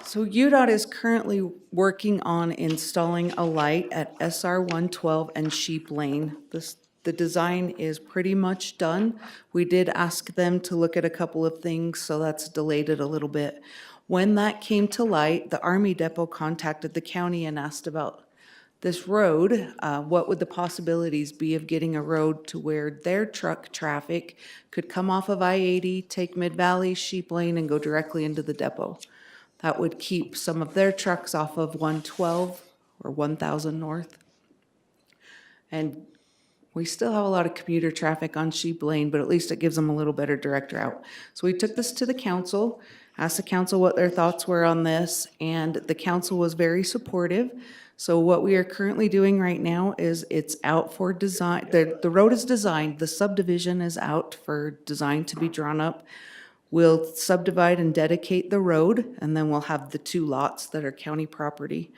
So UDOT is currently working on installing a light at SR 112 and Sheep Lane. The design is pretty much done. We did ask them to look at a couple of things, so that's delayed it a little bit. When that came to light, the Army Depot contacted the county and asked about this road, what would the possibilities be of getting a road to where their truck traffic could come off of I-80, take Mid-Valley, Sheep Lane, and go directly into the depot. That would keep some of their trucks off of 112 or 1000 North. And we still have a lot of commuter traffic on Sheep Lane, but at least it gives them a little better direct route. So we took this to the council, asked the council what their thoughts were on this, and the council was very supportive. So what we are currently doing right now is it's out for design. The road is designed, the subdivision is out for design to be drawn up. We'll subdivide and dedicate the road, and then we'll have the 2 lots that are county property.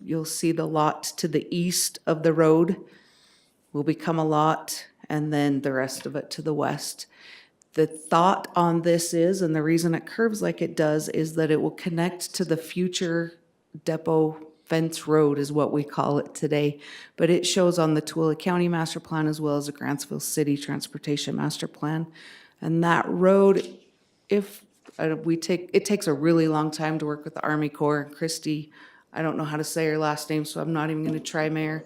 You'll see the lot to the east of the road will become a lot, and then the rest of it to the west. The thought on this is, and the reason it curves like it does, is that it will connect to the future depot fence road is what we call it today. But it shows on the Tooele County Master Plan as well as the Grantsville City Transportation Master Plan. And that road, if it takes a really long time to work with the Army Corps. And Christy, I don't know how to say her last name, so I'm not even gonna try, Mayor,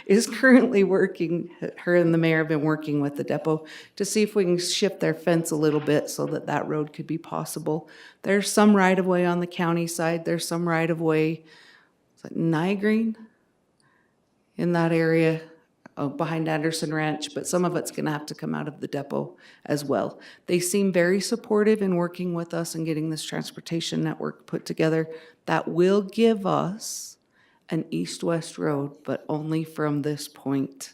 is currently working, her and the mayor have been working with the depot to see if we can shift their fence a little bit so that that road could be possible. There's some right-of-way on the county side, there's some right-of-way, is it Nygreen? In that area, behind Anderson Ranch, but some of it's gonna have to come out of the depot as well. They seem very supportive in working with us and getting this transportation network put together. That will give us an east-west road, but only from this point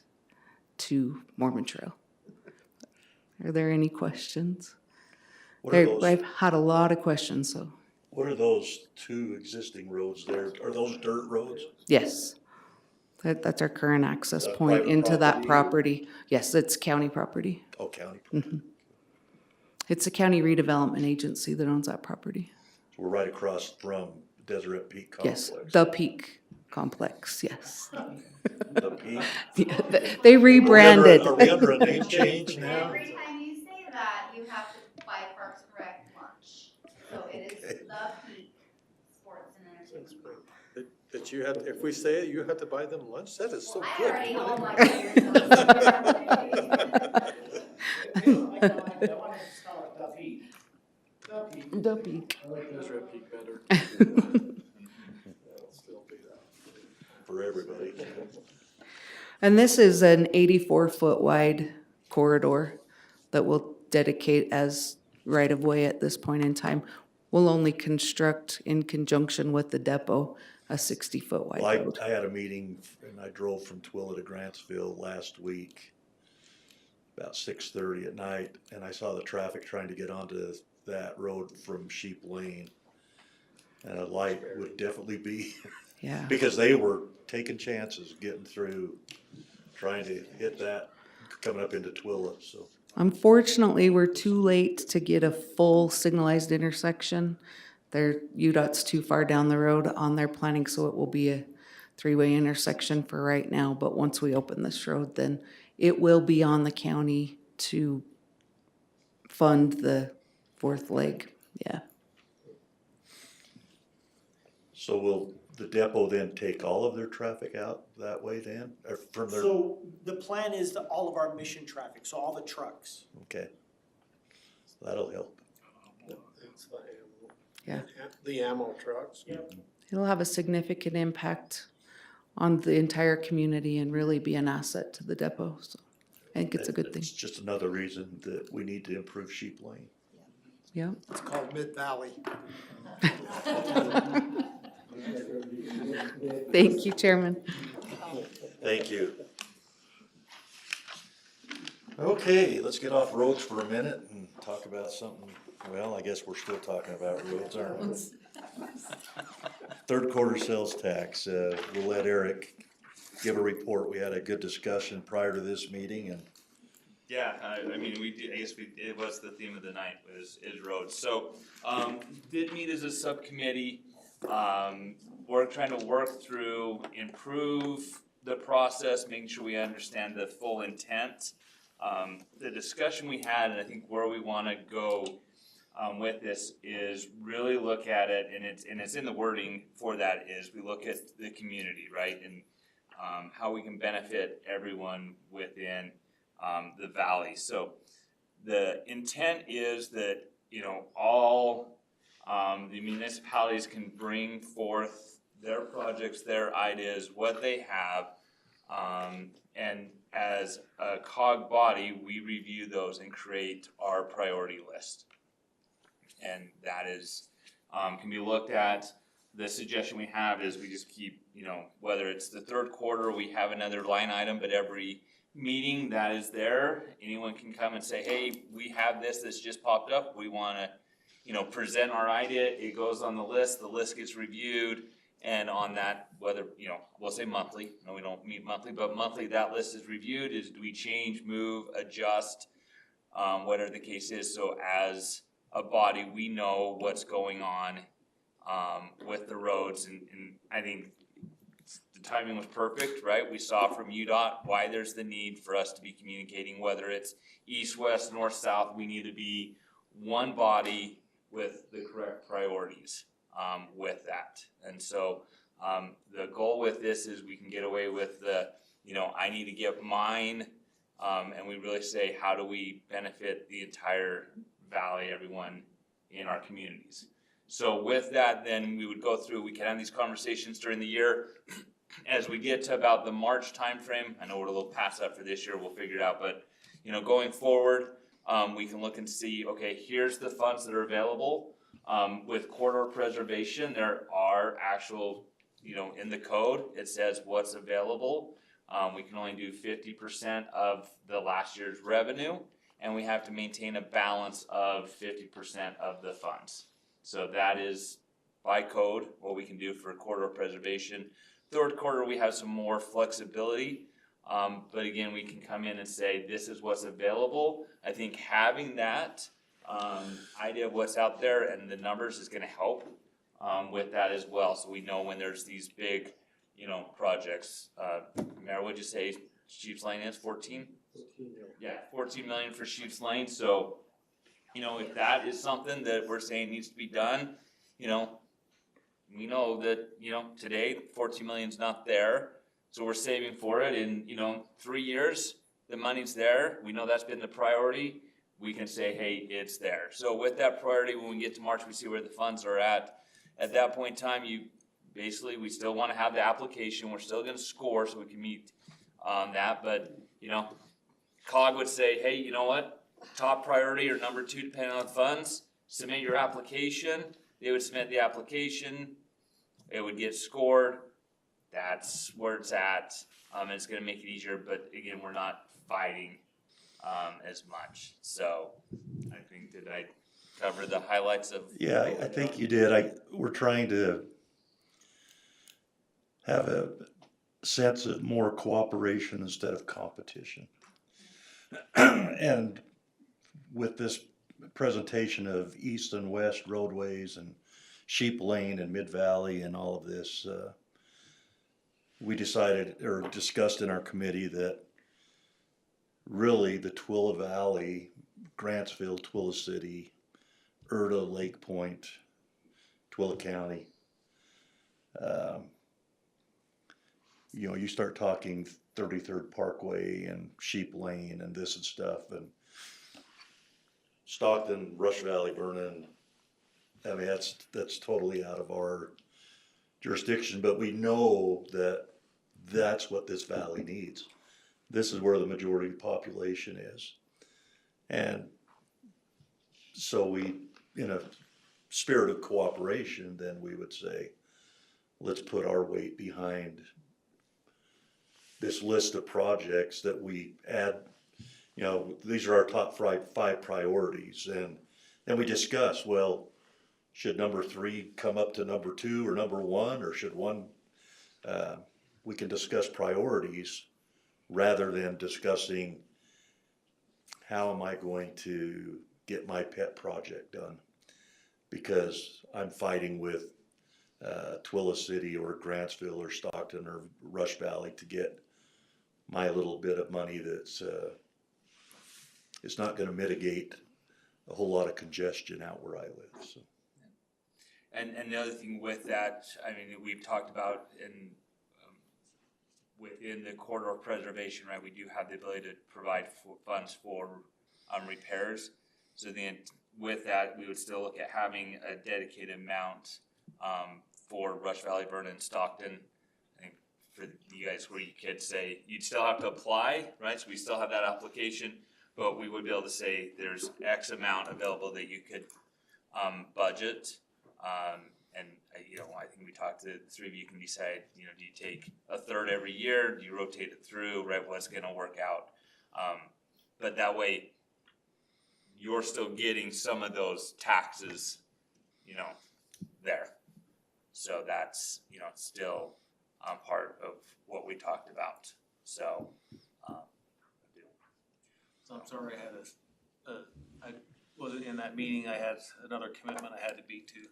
to Mormon Trail. Are there any questions? I've had a lot of questions, so. What are those 2 existing roads there? Are those dirt roads? Yes. That's our current access That point private into that property? property. Yes, it's county property. Oh, county. It's a county redevelopment agency that owns that property. So we're right across from Deseret Peak Yes, Complex. the Peak Complex, yes. The Peak. Yeah, they rebranded. Are we under a name change now? Every time you say that, you have to buy Parks Correct lunch. So it is the Peak Sports and Entertainment. That you have, if we say it, you have to buy them lunch? That is so I good. already know my The Peak. I like Deseret Peak better. For everybody. And this is an 84-foot wide corridor that we'll dedicate as right-of-way at this point in time. We'll only construct in conjunction with the depot a 60-foot wide Well, road. I had a meeting and I drove from Tooele to Grantsville last week, about 6:30 at night, and I saw the traffic trying to get onto that road from Sheep Lane. And a light would definitely be, Yeah. because they were taking chances getting through, trying to hit that, coming up into Tooele, so. Unfortunately, we're too late to get a full signalized intersection. UDOT's too far down the road on their planning, so it will be a 3-way intersection for right now. But once we open this road, then it will be on the county to fund the 4th leg, yeah. So will the depot then take all of their traffic out that way then, or from their, So the plan is that all of our mission traffic, so all the trucks. okay. That'll help. Yeah. The ammo trucks. It'll have a significant impact on the entire community and really be an asset to the depot, so. think it's a good thing. It's just another reason that we need to improve Sheep Lane. Yeah. It's called Mid-Valley. Thank you, Chairman. Thank you. Okay, let's get off roads for a minute and talk about something, well, I guess we're still talking about roads, aren't we? Third quarter sales tax, we'll let Eric give a report. We had a good discussion prior to this meeting and Yeah, I mean, we did, I guess it was the theme of the night is roads. So, did meet as a subcommittee. We're trying to work through, improve the process, making sure we understand the full intent. The discussion we had, and I think where we wanna go, with this is really look at it, and it's in the wording for that is we look at the community, right? And, how we can benefit everyone within the valley. So the intent is that, you know, all the municipalities can bring forth their projects, their ideas, what they have. And as a COG body, we review those and create our priority list. And that is, can be looked at. The suggestion we have is we just keep, you know, whether it's the third quarter, we have another line item, but every meeting that is there, anyone can come and say, hey, we have this just popped up, we wanna, you know, present our idea, it goes on the list gets reviewed, and on that, whether, you know, we'll say monthly, no, we don't meet monthly, but monthly, that list is reviewed, do we change, move, adjust, whatever the case is, so as a body, we know what's going on, with the roads, and I think the timing was perfect, right? We saw from UDOT why there's the need for us to be communicating, whether it's east, west, north, south, we need to be one body with the correct priorities, with that. And so, the goal with this is we can get away with the, you know, I need to get mine, and we really say, how do we benefit the entire valley, everyone in our communities? So with that, then we would go through, we can have these conversations during the year. As we get to about the March timeframe, I know we're a little past that for this year, we'll figure it out, but, you know, going forward, we can look and see, okay, here's the funds that are available. With corridor preservation, there are actual, you know, in the code, it says what's available. We can only do 50% of the last year's revenue, and we have to maintain a balance of 50% of the funds. So that is by code, what we can do for corridor preservation. Third quarter, we have some more flexibility, but again, we can come in and say, this is what's available. I think having that idea of what's out there and the numbers is gonna help with that as well. So we know when there's these big, you know, projects. Mayor, what'd you say Sheep's Lane is, 14? 14 million. Yeah, 14 million for Sheep's Lane, so, you know, if that is something that we're saying needs to be done, you know, we know that, you know, today 14 million's not there, so we're saving for it in, you know, 3 years, the money's there, we know that's been the priority, we can say, hey, it's there. So with that priority, when we get to March, we see where the funds are at. At that point in time, basically, we still wanna have the application, we're still gonna score so we can meet that, but, you know, COG would say, hey, you know what? Top priority or number 2, depending on the funds, submit your application. They would submit the application, it would get scored. That's where it's at. And it's gonna make it easier, but again, we're not fighting as much. So I think, did I cover the highlights of? yeah, I think you did. We're trying to have a sense of more cooperation instead of competition. And with this presentation of east and west roadways and Sheep Lane and Mid-Valley and all of this, we decided or discussed in our committee that really the Twilla Valley, Grantsville, Twilla City, Erda, Lake Point, Twilla County, you know, you start talking 33rd Parkway and Sheep Lane and this and stuff, and Stockton, Rush Valley, Vernon, I mean, that's totally out of our jurisdiction, but we know that that's what this valley needs. this is where the majority of the population is. And so we, in a spirit of cooperation, then we would say, let's put our weight behind this list of projects that we add. You know, these are our top five priorities, and then we discuss, well, should number 3 come up to number 2 or number 1, or should one, we can discuss priorities rather than discussing how am I going to get my pet project done? Because I'm fighting with Twila City or Grantsville or Stockton or Rush Valley to get my little bit of money that's, it's not gonna mitigate a whole lot of congestion out where I live, so. And the other thing with that, I mean, we've talked about within the corridor preservation, right, we do have the ability to provide funds for repairs. So then with that, we would still look at having a dedicated amount for Rush Valley, Vernon, Stockton. I think for you guys where you could say, you'd still have to apply, right? So we still have that application, but we would be able to say there's X amount available that you could budget. And you know, I think we talked to the 3 of you can decide, you know, do you take a third every year? Do you rotate it through, right? What's gonna work out? But that way you're still getting some of those taxes, you know, there. So that's, you know, still part of what we talked about. So, So I'm sorry, I wasn't in that meeting, I had another commitment I had to be to.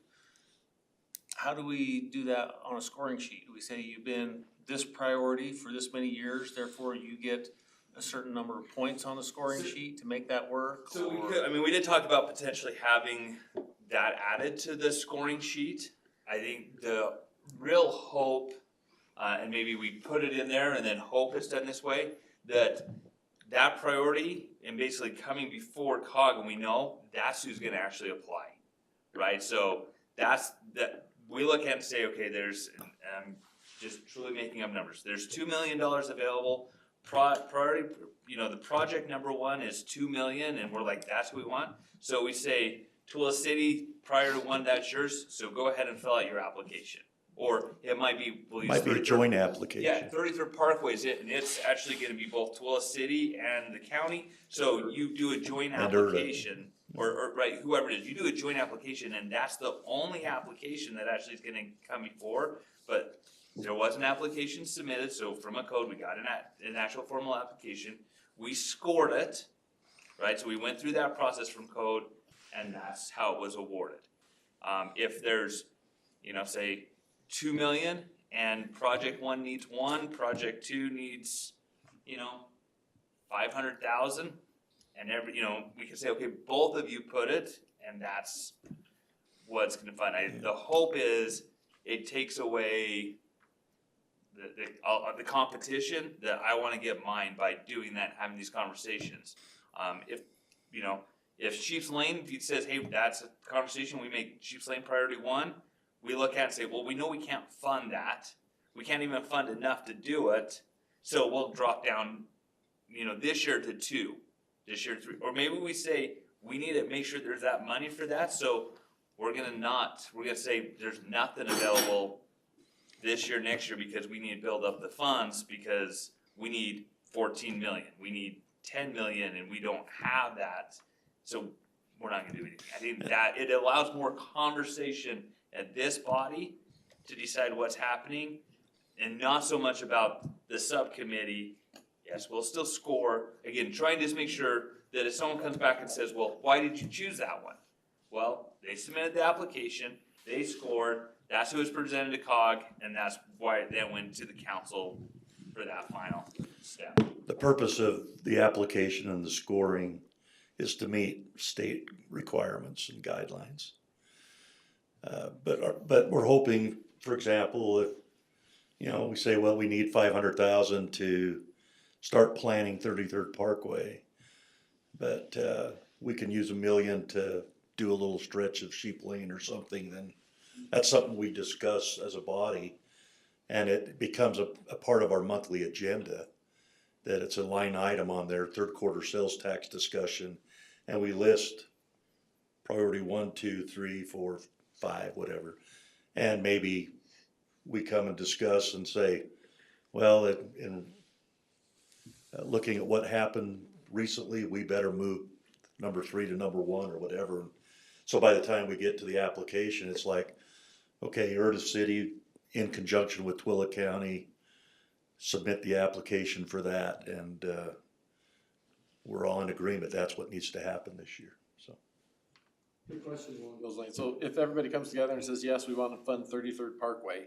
How do we do that on a scoring sheet? Do we say you've been this priority for this many years, therefore you get a certain number of points on the scoring sheet to make that work? So we or- could, I mean, we did talk about potentially having that added to the scoring sheet. I think the real hope, and maybe we put it in there and then hope it's done this way, that priority and basically coming before COG, and we know that's who's gonna actually apply, right? So that's, that, we look at and say, okay, there's, just truly making up numbers, there's $2 million available. Priority, you know, the project number 1 is 2 million, and we're like, that's what we want. So we say, Twila City, prior to 1, that's yours, so go ahead and fill out your application. Or it might be, we'll use Might be a 33rd joint application. Yeah, 33rd Parkway is it, and it's actually gonna be both Twila City and the county. So you do a joint And Urban. application, or right, whoever it is, you do a joint application, and that's the only application that actually is gonna come before. But there was an application submitted, so from a code, we got an actual formal application. We scored it, right? So we went through that process from code, and that's how it was awarded. If there's, you know, say 2 million and project 1 needs 1, project 2 needs, you know, 500,000, and you know, we can say, okay, both of you put it, and that's what's gonna fund. The hope is it takes away the competition that I wanna get mine by doing that, having these conversations. If, you know, if Chiefs Lane, if he says, hey, that's a conversation, we make Chiefs Lane priority 1, we look at it and say, well, we know we can't fund that. We can't even fund enough to do it, so we'll drop down, you know, this year to 2, this year 3. Or maybe we say, we need to make sure there's that money for that, so we're gonna say there's nothing available this year, next year, because we need to build up the funds, because we need 14 million, we need 10 million, and we don't have that, so we're not gonna do anything. I think that it allows more conversation at this body to decide what's happening, and not so much about the subcommittee. Yes, we'll still score, again, trying to just make sure that if someone comes back and says, well, why did you choose that one? Well, they submitted the application, they scored, that's who was presented to COG, and that's why it then went to the council for that final step. The purpose of the application and the scoring is to meet state requirements and guidelines. But we're hoping, for example, if, you know, we say, well, we need 500,000 to start planning 33rd Parkway, but we can use $1 million to do a little stretch of Sheep Lane or something, then that's something we discuss as a body, and it becomes a part of our monthly agenda. that it's a line item on their third quarter sales tax discussion, and we list priority 1, 2, 3, 4, 5, whatever. And maybe we come and discuss and say, well, in looking at what happened recently, we better move number 3 to number 1 or whatever. So by the time we get to the application, it's like, okay, Urda City, in conjunction with Twilla County, submit the application for that, and we're all in agreement, that's what needs to happen this year, so. Good question along those lines. So if everybody comes together and says, yes, we want to fund 33rd Parkway,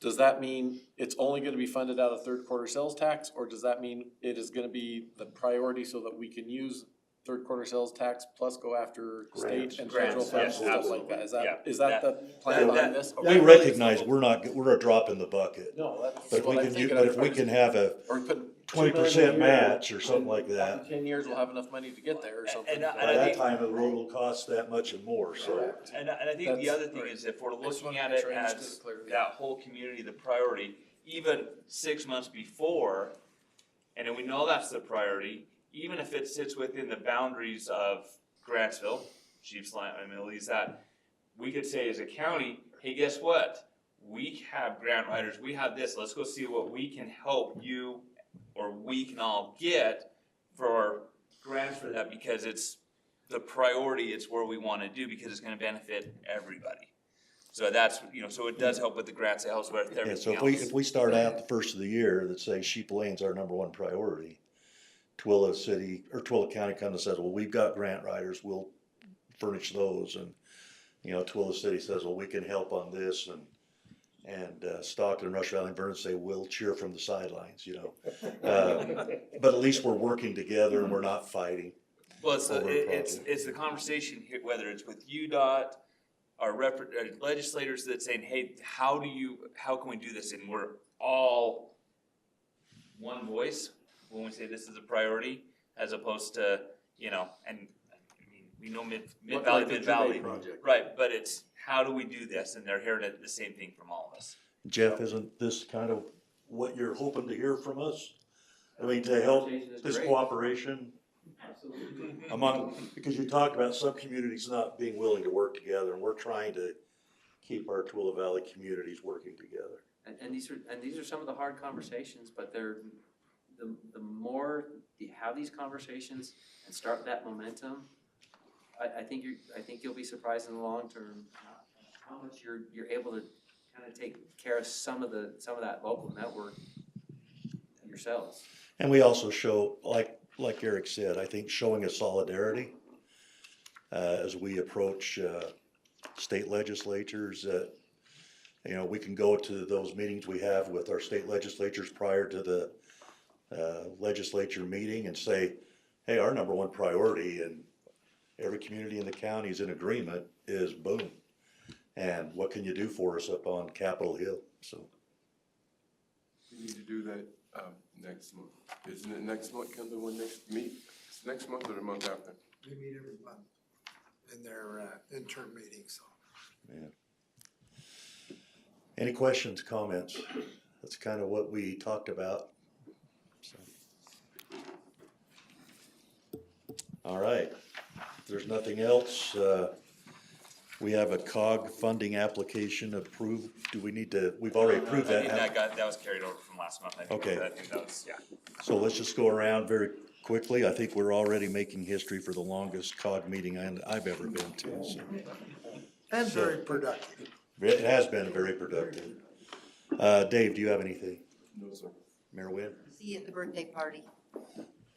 does that mean it's only gonna be funded out of third quarter sales tax, or does that mean it is gonna be the priority so that we can use third quarter sales tax plus go after state and federal funds and stuff like that? Is that the plan behind this? We recognize we're a drop in the bucket. No, that's But if what we I'm can, thinking. but if we can have a Or we put 20% match or something like After that, 10 years, we'll have enough money to get there or something. by that time, the road will cost that much and more, so. And I think the other thing is if we're looking at it as that whole community, the priority, even 6 months before, and then we know that's the priority, even if it sits within the boundaries of Grantsville, Sheep's Line, I mean, at least that, we could say as a county, hey, guess what? We have grant writers, we have this, let's go see what we can help you, or we can all get for grants for that, because it's the priority, it's where we wanna do, because it's gonna benefit everybody. So that's, so it does help with the grants, it helps with everything Yeah, so else. if we start out the first of the year that say Sheep Lane's our number 1 priority, Twilla City, or Twilla County comes and says, well, we've got grant writers, we'll furnish those, and, Twilla City says, well, we can help on this, and Stockton and Rush Valley and Vernon say, we'll cheer from the sidelines, But at least we're working together and we're not fighting. Well, it's over a it's the conversation here, whether it's with UDOT, our legislators that saying, hey, how can we do this? And we're all one voice when we say this is a priority, as opposed to, and I mean, we know Mid-Valley, right, but it's how do we do this? And they're hearing the same thing from all of us. Jeff, isn't this kind of what you're hoping to hear from us? I mean, to help this cooperation because you talked about some communities not being willing to work together, and we're trying to keep our Twilla Valley communities working together. And these are some of the hard conversations, but they're, the more you have these conversations and start that momentum, I think you'll be surprised in the long term how much you're able to kind of take care of some of that local network yourselves. And we also show, like Eric said, I think showing a solidarity as we approach state legislatures that, we can go to those meetings we have with our state legislatures prior to the legislature meeting and say, hey, our number 1 priority, and every community in the county is in agreement, is boom. And what can you do for us up on Capitol Hill? So We need to do that next month. Isn't it next month, come to one next meet? It's next month or the month after? They meet every month in their interim meeting, so. yeah. Any questions, comments? That's kind of what we talked about. So. All right. If there's nothing else, we have a COG funding application approved. Do we need to, we've already approved that. I think that was carried over from last month. I think that was, yeah. So let's just go around very quickly. I think we're already making history for the longest COG meeting I've ever been to. So. And very productive. It has been very productive. Dave, do you have anything? No, sir. Mayor Wynn? See you at the birthday party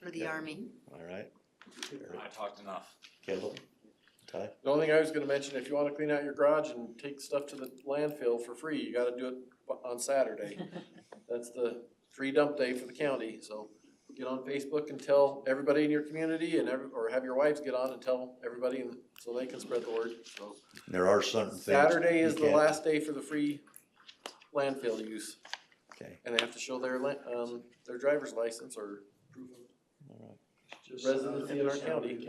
for the Army. All right. I talked enough. Kendall? Ty? The only thing I was gonna mention, if you wanna clean out your garage and take stuff to the landfill for free, you gotta do it on Saturday. That's the free dump day for the county, so get on Facebook and tell everybody in your community or have your wives get on and tell everybody so they can spread the word, so. There are certain things. Saturday is you the can't- last day for the free landfill use. Okay. And they have to show their driver's license or proof of residency in our county.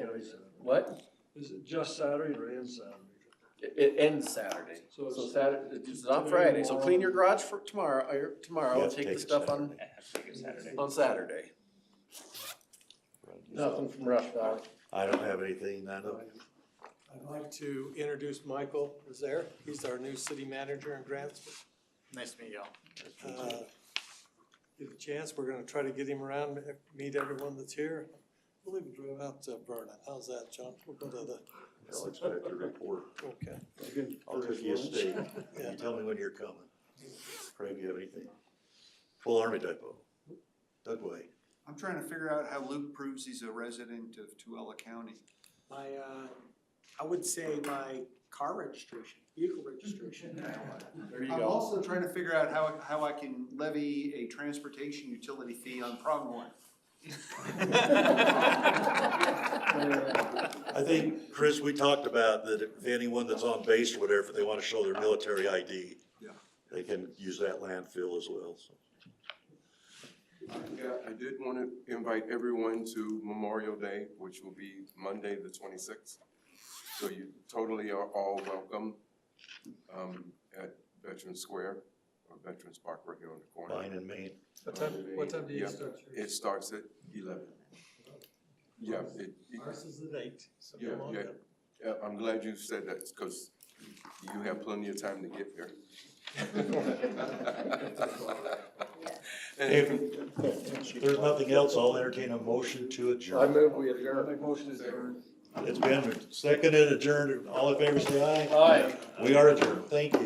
What? Is it just Saturday or ends Saturday? It ends Saturday, so Saturday, it's not Friday, so clean your garage for tomorrow, You and have to take the it stuff Saturday. on Saturday. Nothing from Rush Valley. I don't have anything, Nando. I'd like to introduce Michael Rozier. He's our new city manager in Grantsville. Nice to meet y'all. Get a chance, we're gonna try to get him around, meet everyone that's here. We'll even drive out to Vernon. How's that, John? We'll go to the. I'll expect your report. Okay. I'll cook you a steak. You tell me when you're coming. Craig, you have anything? Full Army Depot. Doug Way. I'm trying to figure out how Luke proves he's a resident of Tuella County. My, I would say my car registration, vehicle registration. There you go. I'm also trying to figure out how I can levy a transportation utility fee on Pronghorn. I think, Chris, we talked about that if anyone that's on base or whatever, if they want to show their military ID, Yeah. they can use that landfill as well, so. Yeah, I did want to invite everyone to Memorial Day, which will be Monday, the 26th. So you totally are all welcome at Veterans Square or Veterans Park right here on the corner. Line in Maine. What time do you Yeah, start? it starts at 11. Yeah. Ours is at 8, so Yeah, come on yeah. down. Yeah, I'm glad you said that, because you have plenty of time to get there. If there's nothing else, I'll entertain a motion to adjourn. move we adjourn. Motion is adjourned. It's been seconded, adjourned. All in favor, say aye. Aye. We are adjourned. Thank you.